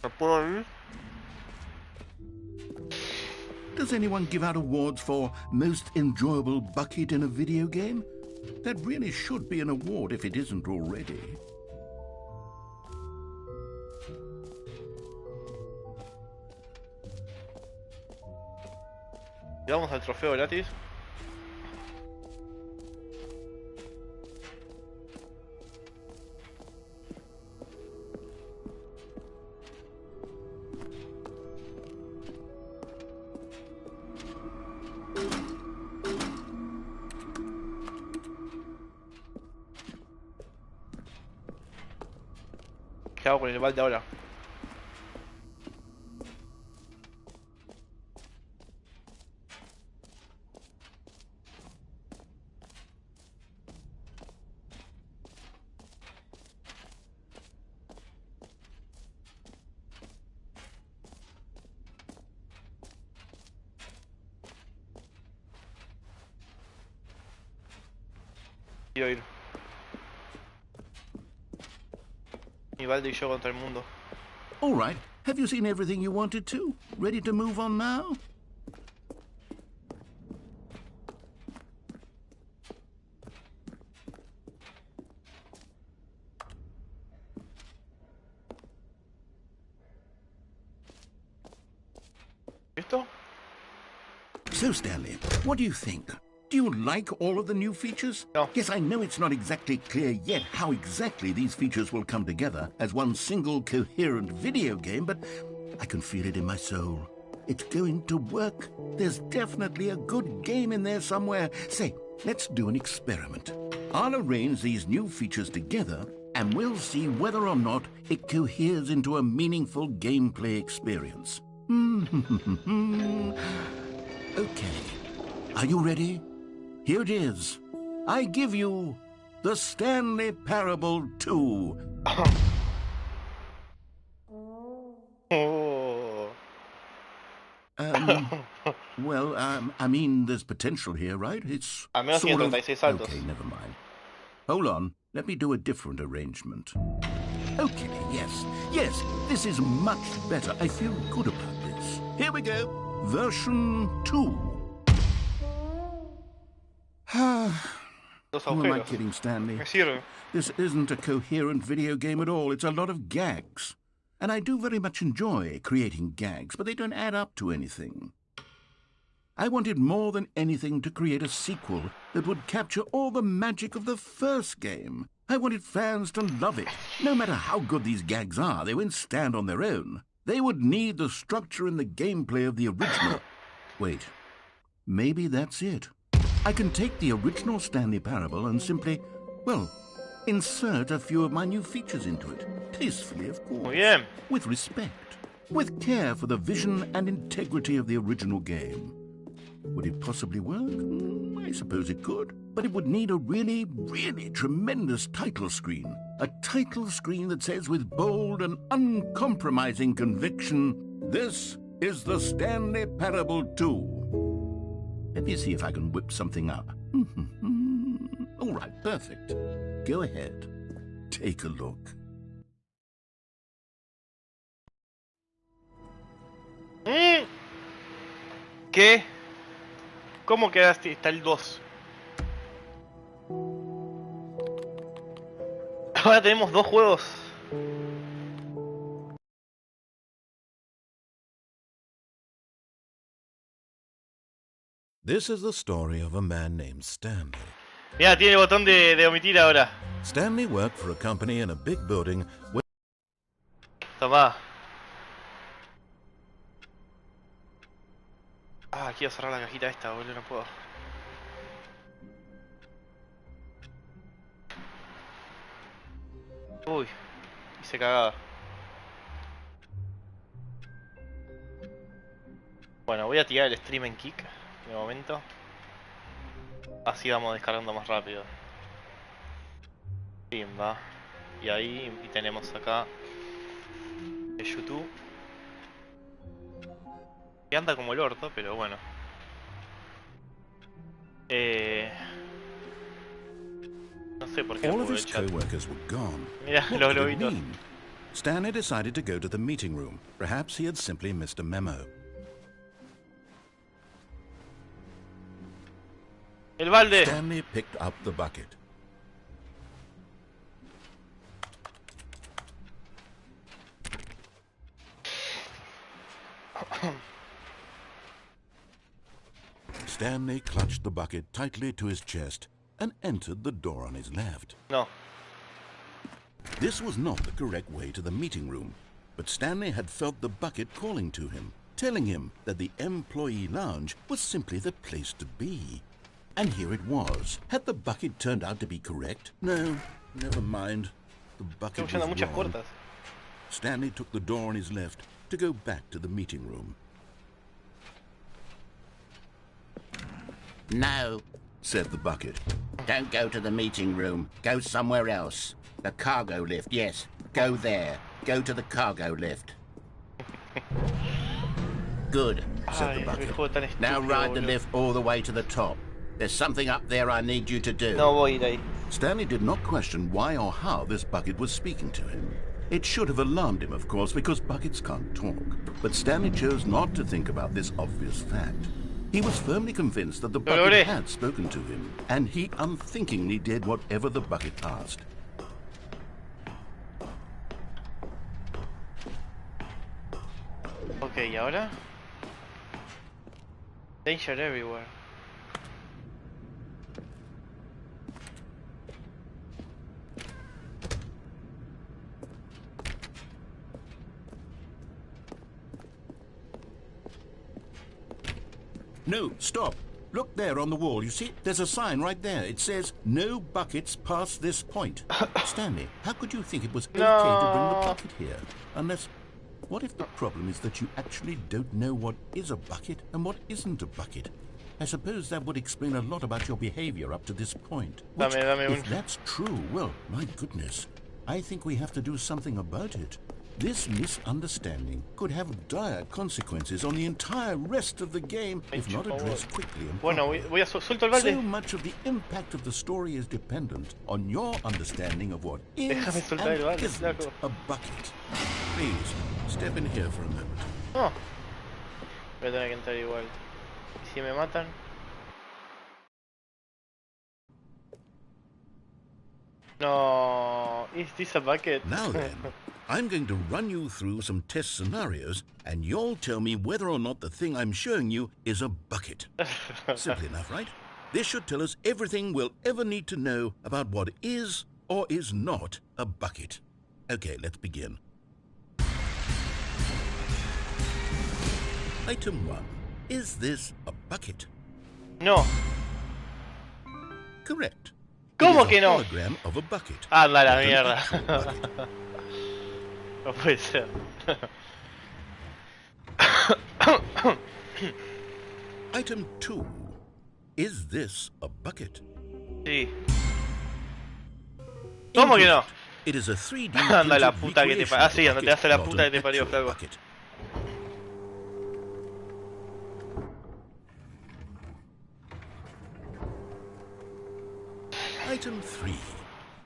S2: ¿Me puedo ir?
S3: Does anyone give out awards for most enjoyable bucket in a video game? That really should be an award if it isn't already.
S2: ¿Le damos al trofeo gratis? ¿Qué hago con el balde ahora? Quiero ir. Mi balde y yo contra el mundo.
S3: All right. Have you seen everything you wanted to? Ready to move on now?
S2: ¿Esto?
S3: So, Stanley, what do you think? Do you like all of the new features?
S2: No.
S3: Yes, I know it's not exactly clear yet how exactly these features will come together as one single coherent video game, but I can feel it in my soul. It's going to work. There's definitely a good game in there somewhere. Say, let's do an experiment. I'll arrange these new features together, and we'll see whether or not it coheres into a meaningful gameplay experience. Okay. Are you ready? Here it is. I give you the Stanley Parable 2.
S2: Oh.
S3: Well, I mean, there's potential here, right? It's
S2: Al menos
S3: sort of...
S2: 136 saltos.
S3: Okay, never mind. Hold on. Let me do a different arrangement. Okay, yes, this is much better. I feel good about this. Here we go. Version 2.
S2: Dos
S3: Who am I
S2: agujeros.
S3: kidding, Stanley?
S2: Me sirve.
S3: This isn't a coherent video game at all. It's a lot of gags. And I do very much enjoy creating gags, but they don't add up to anything. I wanted more than anything to create a sequel that would capture all the magic of the first game. I wanted fans to love it. No matter how good these gags are, they won't stand on their own. They would need the structure and the gameplay of the original. Wait, maybe that's it. I can take the original Stanley Parable and simply, well, insert a few of my new features into it. Tastefully, of course.
S2: Muy bien.
S3: With respect. With care for the vision and integrity of the original game. Would it possibly work? I suppose it could. But it would need a really, really tremendous title screen. A title screen that says with bold and uncompromising conviction, "This is the Stanley Parable 2. Let me see if I can whip something up. All right, perfect. Go ahead. Take a look.
S2: ¿Qué? ¿Cómo quedaste? Está el 2. Ahora tenemos 2 juegos.
S3: This is the story of a man named Stanley.
S2: Mira, tiene el botón de omitir ahora.
S3: Stanley worked for a company in a big building where...
S2: Tomá. Ah, quiero cerrar la cajita esta, boludo, no puedo. Uy, hice cagada. Bueno, voy a tirar el stream en kick de momento. Así vamos descargando más rápido. Pimba. Y ahí y tenemos acá el YouTube. Que anda como el orto, pero bueno. No sé por qué no
S3: all of
S2: puedo
S3: his
S2: el chat.
S3: co-workers were gone.
S2: Mira,
S3: What
S2: los
S3: did it
S2: globitos.
S3: mean? Stanley decided to go to the meeting room. Perhaps he had simply missed a memo.
S2: El balde.
S3: Stanley picked up the bucket. Stanley clutched the bucket tightly to his chest and entered the door on his left.
S2: No.
S3: This was not the correct way to the meeting room, but Stanley had felt the bucket calling to him, telling him that the employee lounge was simply the place to be. And here it was. Had the bucket turned out to be correct? No, never mind. The
S2: Estoy
S3: bucket
S2: escuchando
S3: was
S2: muchas
S3: wrong.
S2: puertas.
S3: Stanley took the door on his left to go back to the meeting room.
S7: No,
S3: Said the bucket.
S7: don't go to the meeting room. Go somewhere else. The cargo lift, yes. Go there. Go to the cargo lift. Good.
S3: Said
S2: Ay,
S3: the bucket.
S2: el juego tan estúpido,
S7: Now ride the
S2: boludo.
S7: lift all the way to the top. There's something up there I need you to do.
S2: No voy a ir ahí.
S3: Stanley did not question why or how this bucket was speaking to him. It should have alarmed him, of course, because buckets can't talk. But Stanley chose not to think about this obvious fact. He was firmly convinced that the bucket had spoken to him, and he unthinkingly did whatever the bucket asked.
S2: Ok, ¿y ahora? Danger everywhere.
S3: No, stop. Look there on the wall. You see, there's a sign right there. It says, no buckets past this point. Stanley, how could you think it was okay to bring the bucket here? Unless, what if the problem is that you actually don't know what is a bucket and what isn't a bucket? I suppose that would explain a lot about your behavior up to this point. Which, if that's true, well, my goodness, I think we have to do something about it. This misunderstanding could have dire consequences on the entire rest of the game if not addressed quickly and properly.
S2: Voy a suelto el balde.
S3: So much of the impact of the story is dependent on your understanding of what is and isn't a bucket. Please, step in here for a moment.
S2: No. Voy a tener que entrar igual. ¿Y si me matan? No. Is this a bucket?
S3: Now then, I'm going to run you through some test scenarios, and you'll tell me whether or not the thing I'm showing you is a bucket. Simple enough, right? This should tell us everything we'll ever need to know about what is or is not a bucket. Okay, let's begin. Item 1. Is this a bucket?
S2: No.
S3: Correct.
S2: ¿Cómo
S3: It is
S2: que
S3: a
S2: no?
S3: hologram of a bucket.
S2: Anda la
S3: Not an
S2: mierda.
S3: actual bucket.
S2: No puede ser.
S3: Item 2. Is this a bucket?
S2: Sí. ¿Cómo que no?
S3: It is a 3D
S2: Anda la
S3: printed
S2: puta que te
S3: recreation
S2: parió. Ah,
S3: of a
S2: sí, anda te
S3: bucket,
S2: hace la
S3: not
S2: puta que
S3: an
S2: te parió,
S3: actual
S2: flaco.
S3: bucket. Item 3.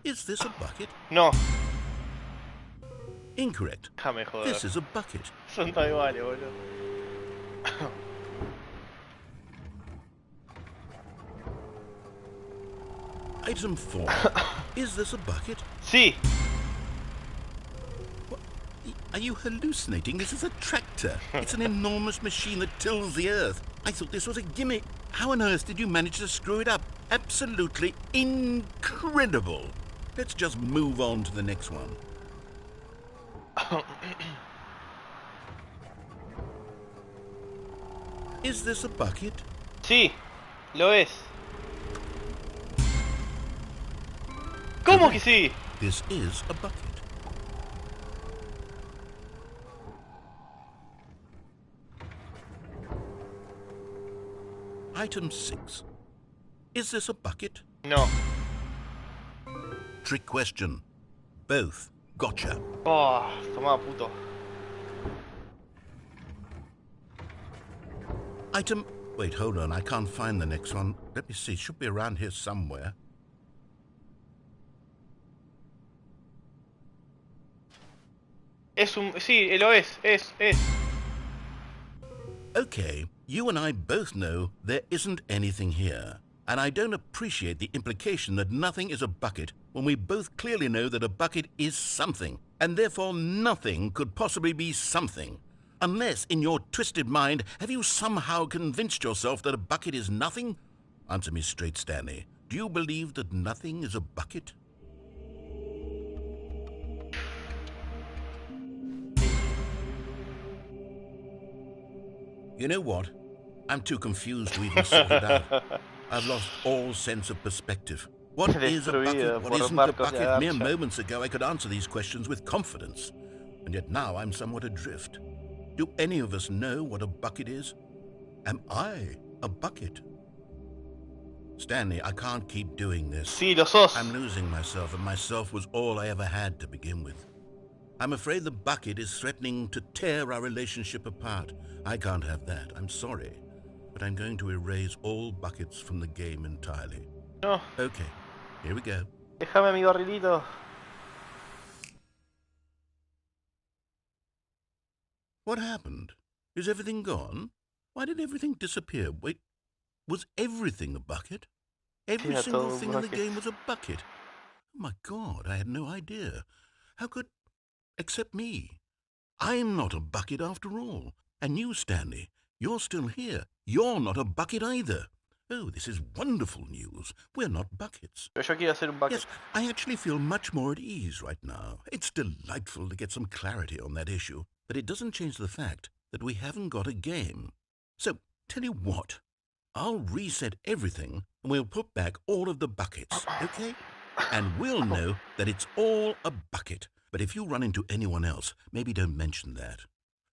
S3: Is this a bucket?
S2: No.
S3: Incorrect.
S2: Déjame joder.
S3: This is a bucket.
S2: Son todos iguales, boludo.
S3: Item 4. Is this a bucket?
S2: Sí.
S3: What? Are you hallucinating? This is a tractor. It's an enormous machine that tills the earth. I thought this was a gimmick. How on earth did you manage to screw it up? Absolutely incredible. Let's just move on to the next one. Is this a bucket?
S2: Sí. Lo es. ¿Cómo que sí?
S3: This is a bucket. Item 6. Is this a bucket?
S2: No.
S3: Trick question. Both. Gotcha.
S2: Oh, toma puto.
S3: Item... Wait, hold on. I can't find the next one. Let me see. It should be around here somewhere.
S2: Es un... Sí, lo es. Es.
S3: Okay, you and I both know there isn't anything here. And I don't appreciate the implication that nothing is a bucket when we both clearly know that a bucket is something, and therefore nothing could possibly be something. Unless, in your twisted mind, have you somehow convinced yourself that a bucket is nothing? Answer me straight, Stanley. Do you believe that nothing is a bucket? You know what? I'm too confused to even sort it out. I've lost all sense of perspective. What is a bucket? What isn't a bucket? Mere moments ago I could answer these questions with confidence. And yet now I'm somewhat adrift. Do any of us know what a bucket is? Am I a bucket? Stanley, I can't keep doing this.
S2: Sí, lo sos.
S3: I'm losing myself, and myself was all I ever had to begin with. I'm afraid the bucket is threatening to tear our relationship apart. I can't have that. I'm sorry. But I'm going to erase all buckets from the game entirely.
S2: No.
S3: Okay, here we go.
S2: Déjame mi barrilito.
S3: What happened? Is everything gone? Why did everything disappear? Wait, was everything a bucket? Every
S2: Era
S3: single
S2: todo un
S3: thing in the
S2: bucket.
S3: game was a bucket. Oh my God, I had no idea. How could... Except me. I'm not a bucket after all. And you, Stanley, you're still here. You're not a bucket either. Oh, this is wonderful news. We're not buckets.
S2: Pero yo quiero hacer un bucket.
S3: Yes, I actually feel much more at ease right now. It's delightful to get some clarity on that issue, but it doesn't change the fact that we haven't got a game. So, tell you what, I'll reset everything and we'll put back all of the buckets, okay? And we'll know that it's all a bucket. But if you run into anyone else, maybe don't mention that.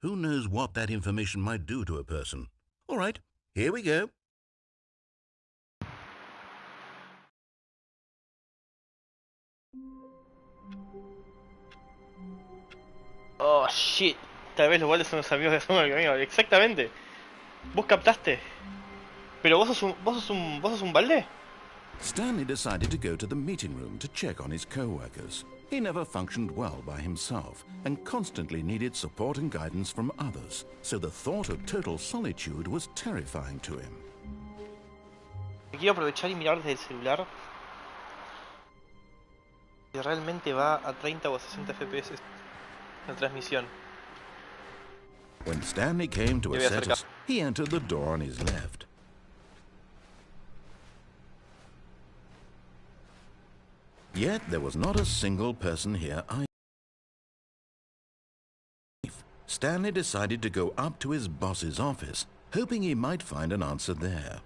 S3: Who knows what that information might do to a person? All right, here we go.
S2: Oh shit. Tal vez los baldes son los amigos de Samuel conmigo. Exactamente. Vos captaste. Pero vos sos un balde.
S3: Stanley decided to go to the meeting room to check on his co-workers. He never functioned well by himself and constantly needed support and guidance from others, so the thought of total solitude was terrifying to him.
S2: Quiero aprovechar y mirar desde el celular si realmente va a 30 o a 60 FPS la transmisión.
S3: When Stanley came to
S2: Me
S3: a
S2: voy a
S3: set,
S2: acercar.
S3: he entered the door on his left. Yet there was not a single person here either. Stanley decided to go up to his boss's office, hoping he might find an answer there.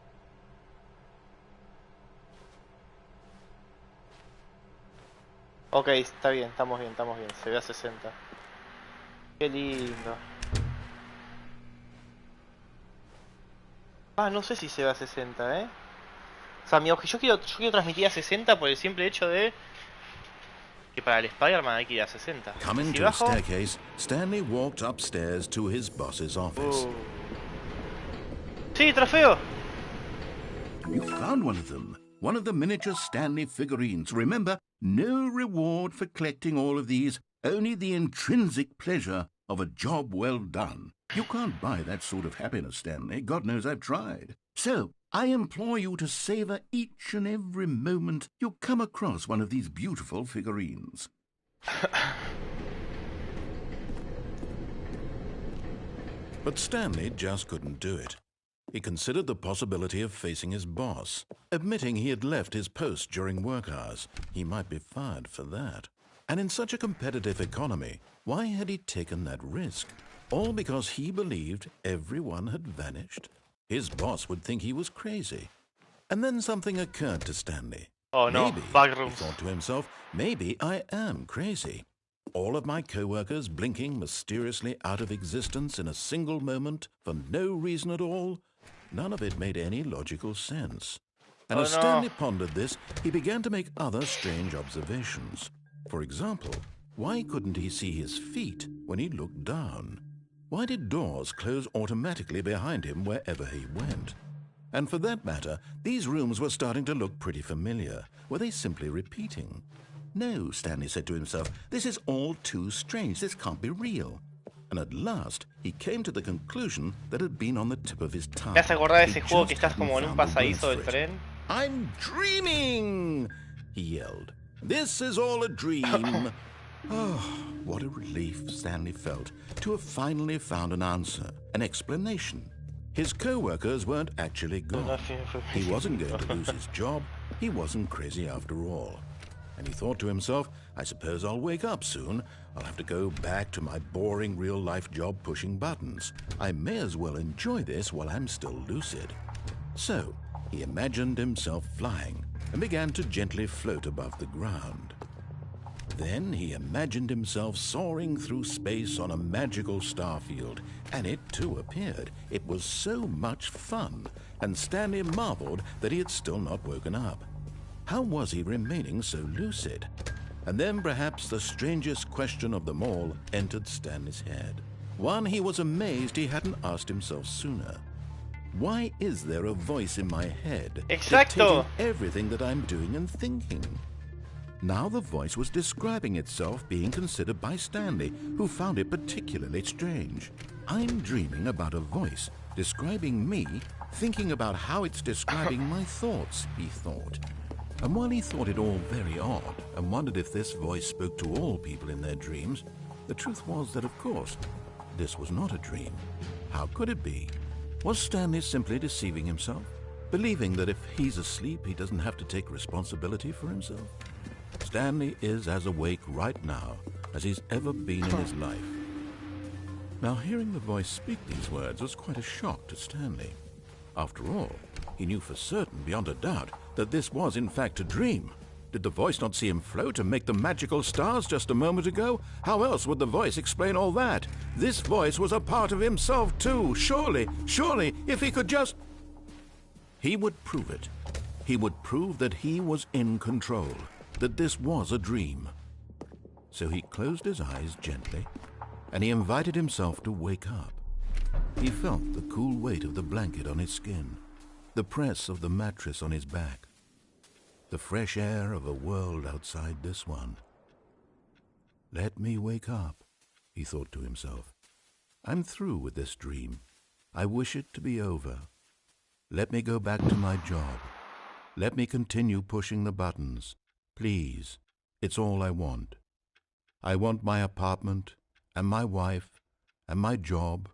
S2: Ok, está bien, estamos bien, se ve a 60. Qué lindo. Ah, no sé si se ve a 60, O sea, yo quiero transmitir a 60 por el simple hecho de que para el Spider-Man hay que ir a 60.
S3: Coming
S2: Si
S3: to a
S2: bajo...
S3: staircase, Stanley walked upstairs to his boss's office.
S2: Sí, trofeo.
S3: You found one of them. One of the miniature Stanley figurines. Remember, no reward for collecting all of these, only the intrinsic pleasure of a job well done. You can't buy that sort of happiness, Stanley. God knows I've tried. So, I implore you to savor each and every moment you come across one of these beautiful figurines. But Stanley just couldn't do it. He considered the possibility of facing his boss, admitting he had left his post during work hours. He might be fired for that. And in such a competitive economy, why had he taken that risk? All because he believed everyone had vanished? His boss would think he was crazy. And then something occurred to Stanley.
S2: Oh no,
S3: Maybe, he
S2: backrooms.
S3: thought to himself, maybe I am crazy. All of my co-workers blinking mysteriously out of existence in a single moment for no reason at all. None of it made any logical sense. And as Stanley pondered this, he began to make other strange observations. For example, why couldn't he see his feet when he looked down? Why did doors close automatically behind him wherever he went? And for that matter, these rooms were starting to look pretty familiar. Were they simply repeating? No, Stanley said to himself, this is all too strange. This can't be real. And at last, he came to the conclusion that had been on the tip of his tongue.
S2: ¿Me has acordado de
S3: He
S2: ese juego
S3: just
S2: que estás como en
S3: hadn't
S2: un
S3: found the
S2: pasadizo
S3: words
S2: del
S3: for it.
S2: tren?
S3: I'm dreaming! He yelled. This is all a dream. Oh, what a relief Stanley felt to have finally found an answer, an explanation. His co-workers weren't actually gone. He wasn't going to lose his job. He wasn't crazy after all. And he thought to himself, I suppose I'll wake up soon. I'll have to go back to my boring real-life job pushing buttons. I may as well enjoy this while I'm still lucid. So, he imagined himself flying and began to gently float above the ground. Then he imagined himself soaring through space on a magical starfield, and it too appeared. It was so much fun, and Stanley marveled that he had still not woken up. How was he remaining so lucid? And then perhaps the strangest question of them all entered Stanley's head. One he was amazed he hadn't asked himself sooner. Why is there a voice in my head
S2: Exacto.
S3: dictating everything that I'm doing and thinking? Now the voice was describing itself being considered by Stanley, who found it particularly strange. I'm dreaming about a voice describing me, thinking about how it's describing my thoughts, he thought. And while he thought it all very odd and wondered if this voice spoke to all people in their dreams, the truth was that, of course, this was not a dream. How could it be? Was Stanley simply deceiving himself, believing that if he's asleep, he doesn't have to take responsibility for himself? Stanley is as awake right now as he's ever been in his life. Now, hearing the voice speak these words was quite a shock to Stanley. After all, he knew for certain, beyond a doubt, that this was in fact a dream. Did the voice not see him float and make the magical stars just a moment ago? How else would the voice explain all that? This voice was a part of himself too. Surely, if he could just... He would prove it. He would prove that he was in control, that this was a dream. So he closed his eyes gently, and he invited himself to wake up. He felt the cool weight of the blanket on his skin, the press of the mattress on his back, the fresh air of a world outside this one. Let me wake up, he thought to himself. I'm through with this dream. I wish it to be over. Let me go back to my job. Let me continue pushing the buttons. Please, it's all I want. I want my apartment and my wife and my job.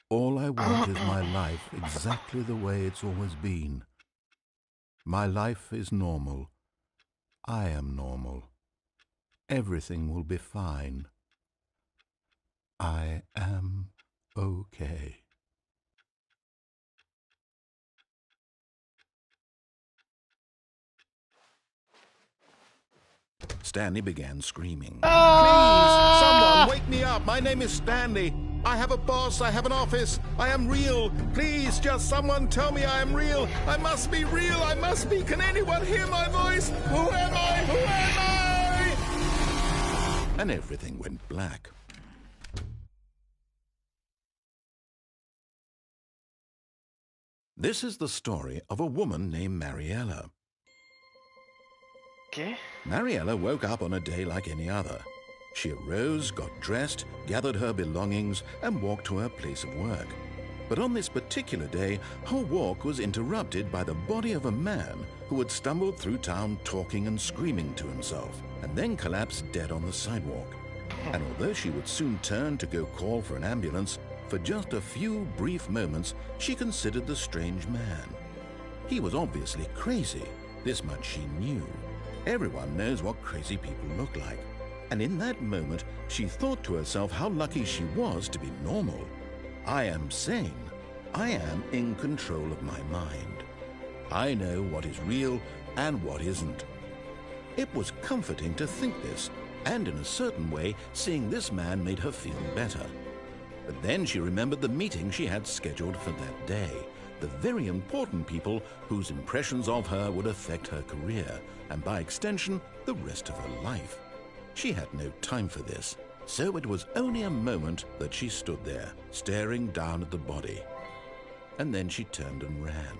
S3: All I want is my life exactly the way it's always been. My life is normal. I am normal. Everything will be fine. I am okay. Stanley began screaming. Please, someone wake me up. My name is Stanley. I have a boss. I have an office. I am real. Please, just someone tell me I am real. I must be real. I must be. Can anyone hear my voice? Who am I? Who am I? And everything went black. This is the story of a woman named Mariella.
S2: ¿Qué?
S3: Mariella woke up on a day like any other. She arose, got dressed, gathered her belongings, and walked to her place of work. But on this particular day, her walk was interrupted by the body of a man who had stumbled through town talking and screaming to himself, and then collapsed dead on the sidewalk. And although she would soon turn to go call for an ambulance, for just a few brief moments she considered the strange man. He was obviously crazy. This much she knew. Everyone knows what crazy people look like. And in that moment, she thought to herself how lucky she was to be normal. I am sane. I am in control of my mind. I know what is real and what isn't. It was comforting to think this, and in a certain way, seeing this man made her feel better. But then she remembered the meeting she had scheduled for that day, the very important people whose impressions of her would affect her career, and by extension, the rest of her life. She had no time for this, so it was only a moment that she stood there, staring down at the body. And then she turned and ran.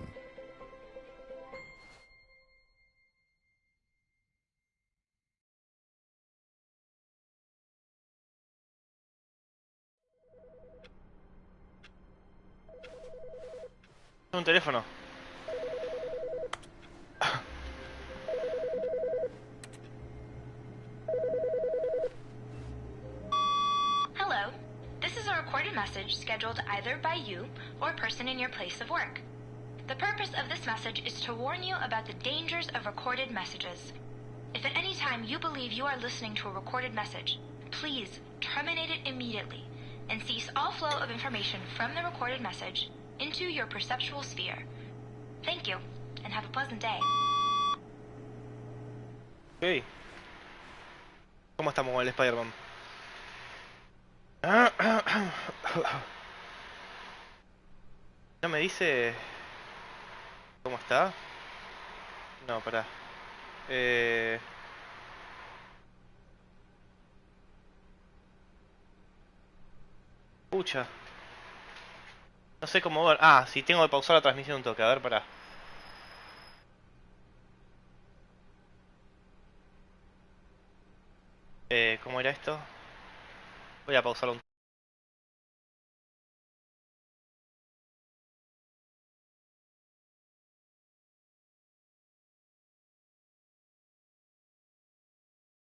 S2: Un teléfono.
S8: Hello. This is a recorded message scheduled either by you or a person in your place of work. The purpose of this message is to warn you about the dangers of recorded messages. If at any time you believe you are listening to a recorded message, please terminate it immediately and cease all flow of information from the recorded message into your perceptual sphere. Thank you, and have a pleasant day.
S2: Ok. ¿Cómo estamos con el Spider-Man? ¿No me dice cómo está? No, pará. Pucha. No sé cómo ver. Ah, sí, tengo que pausar la transmisión un toque. A ver, pará. ¿Cómo era esto? Voy a pausarlo un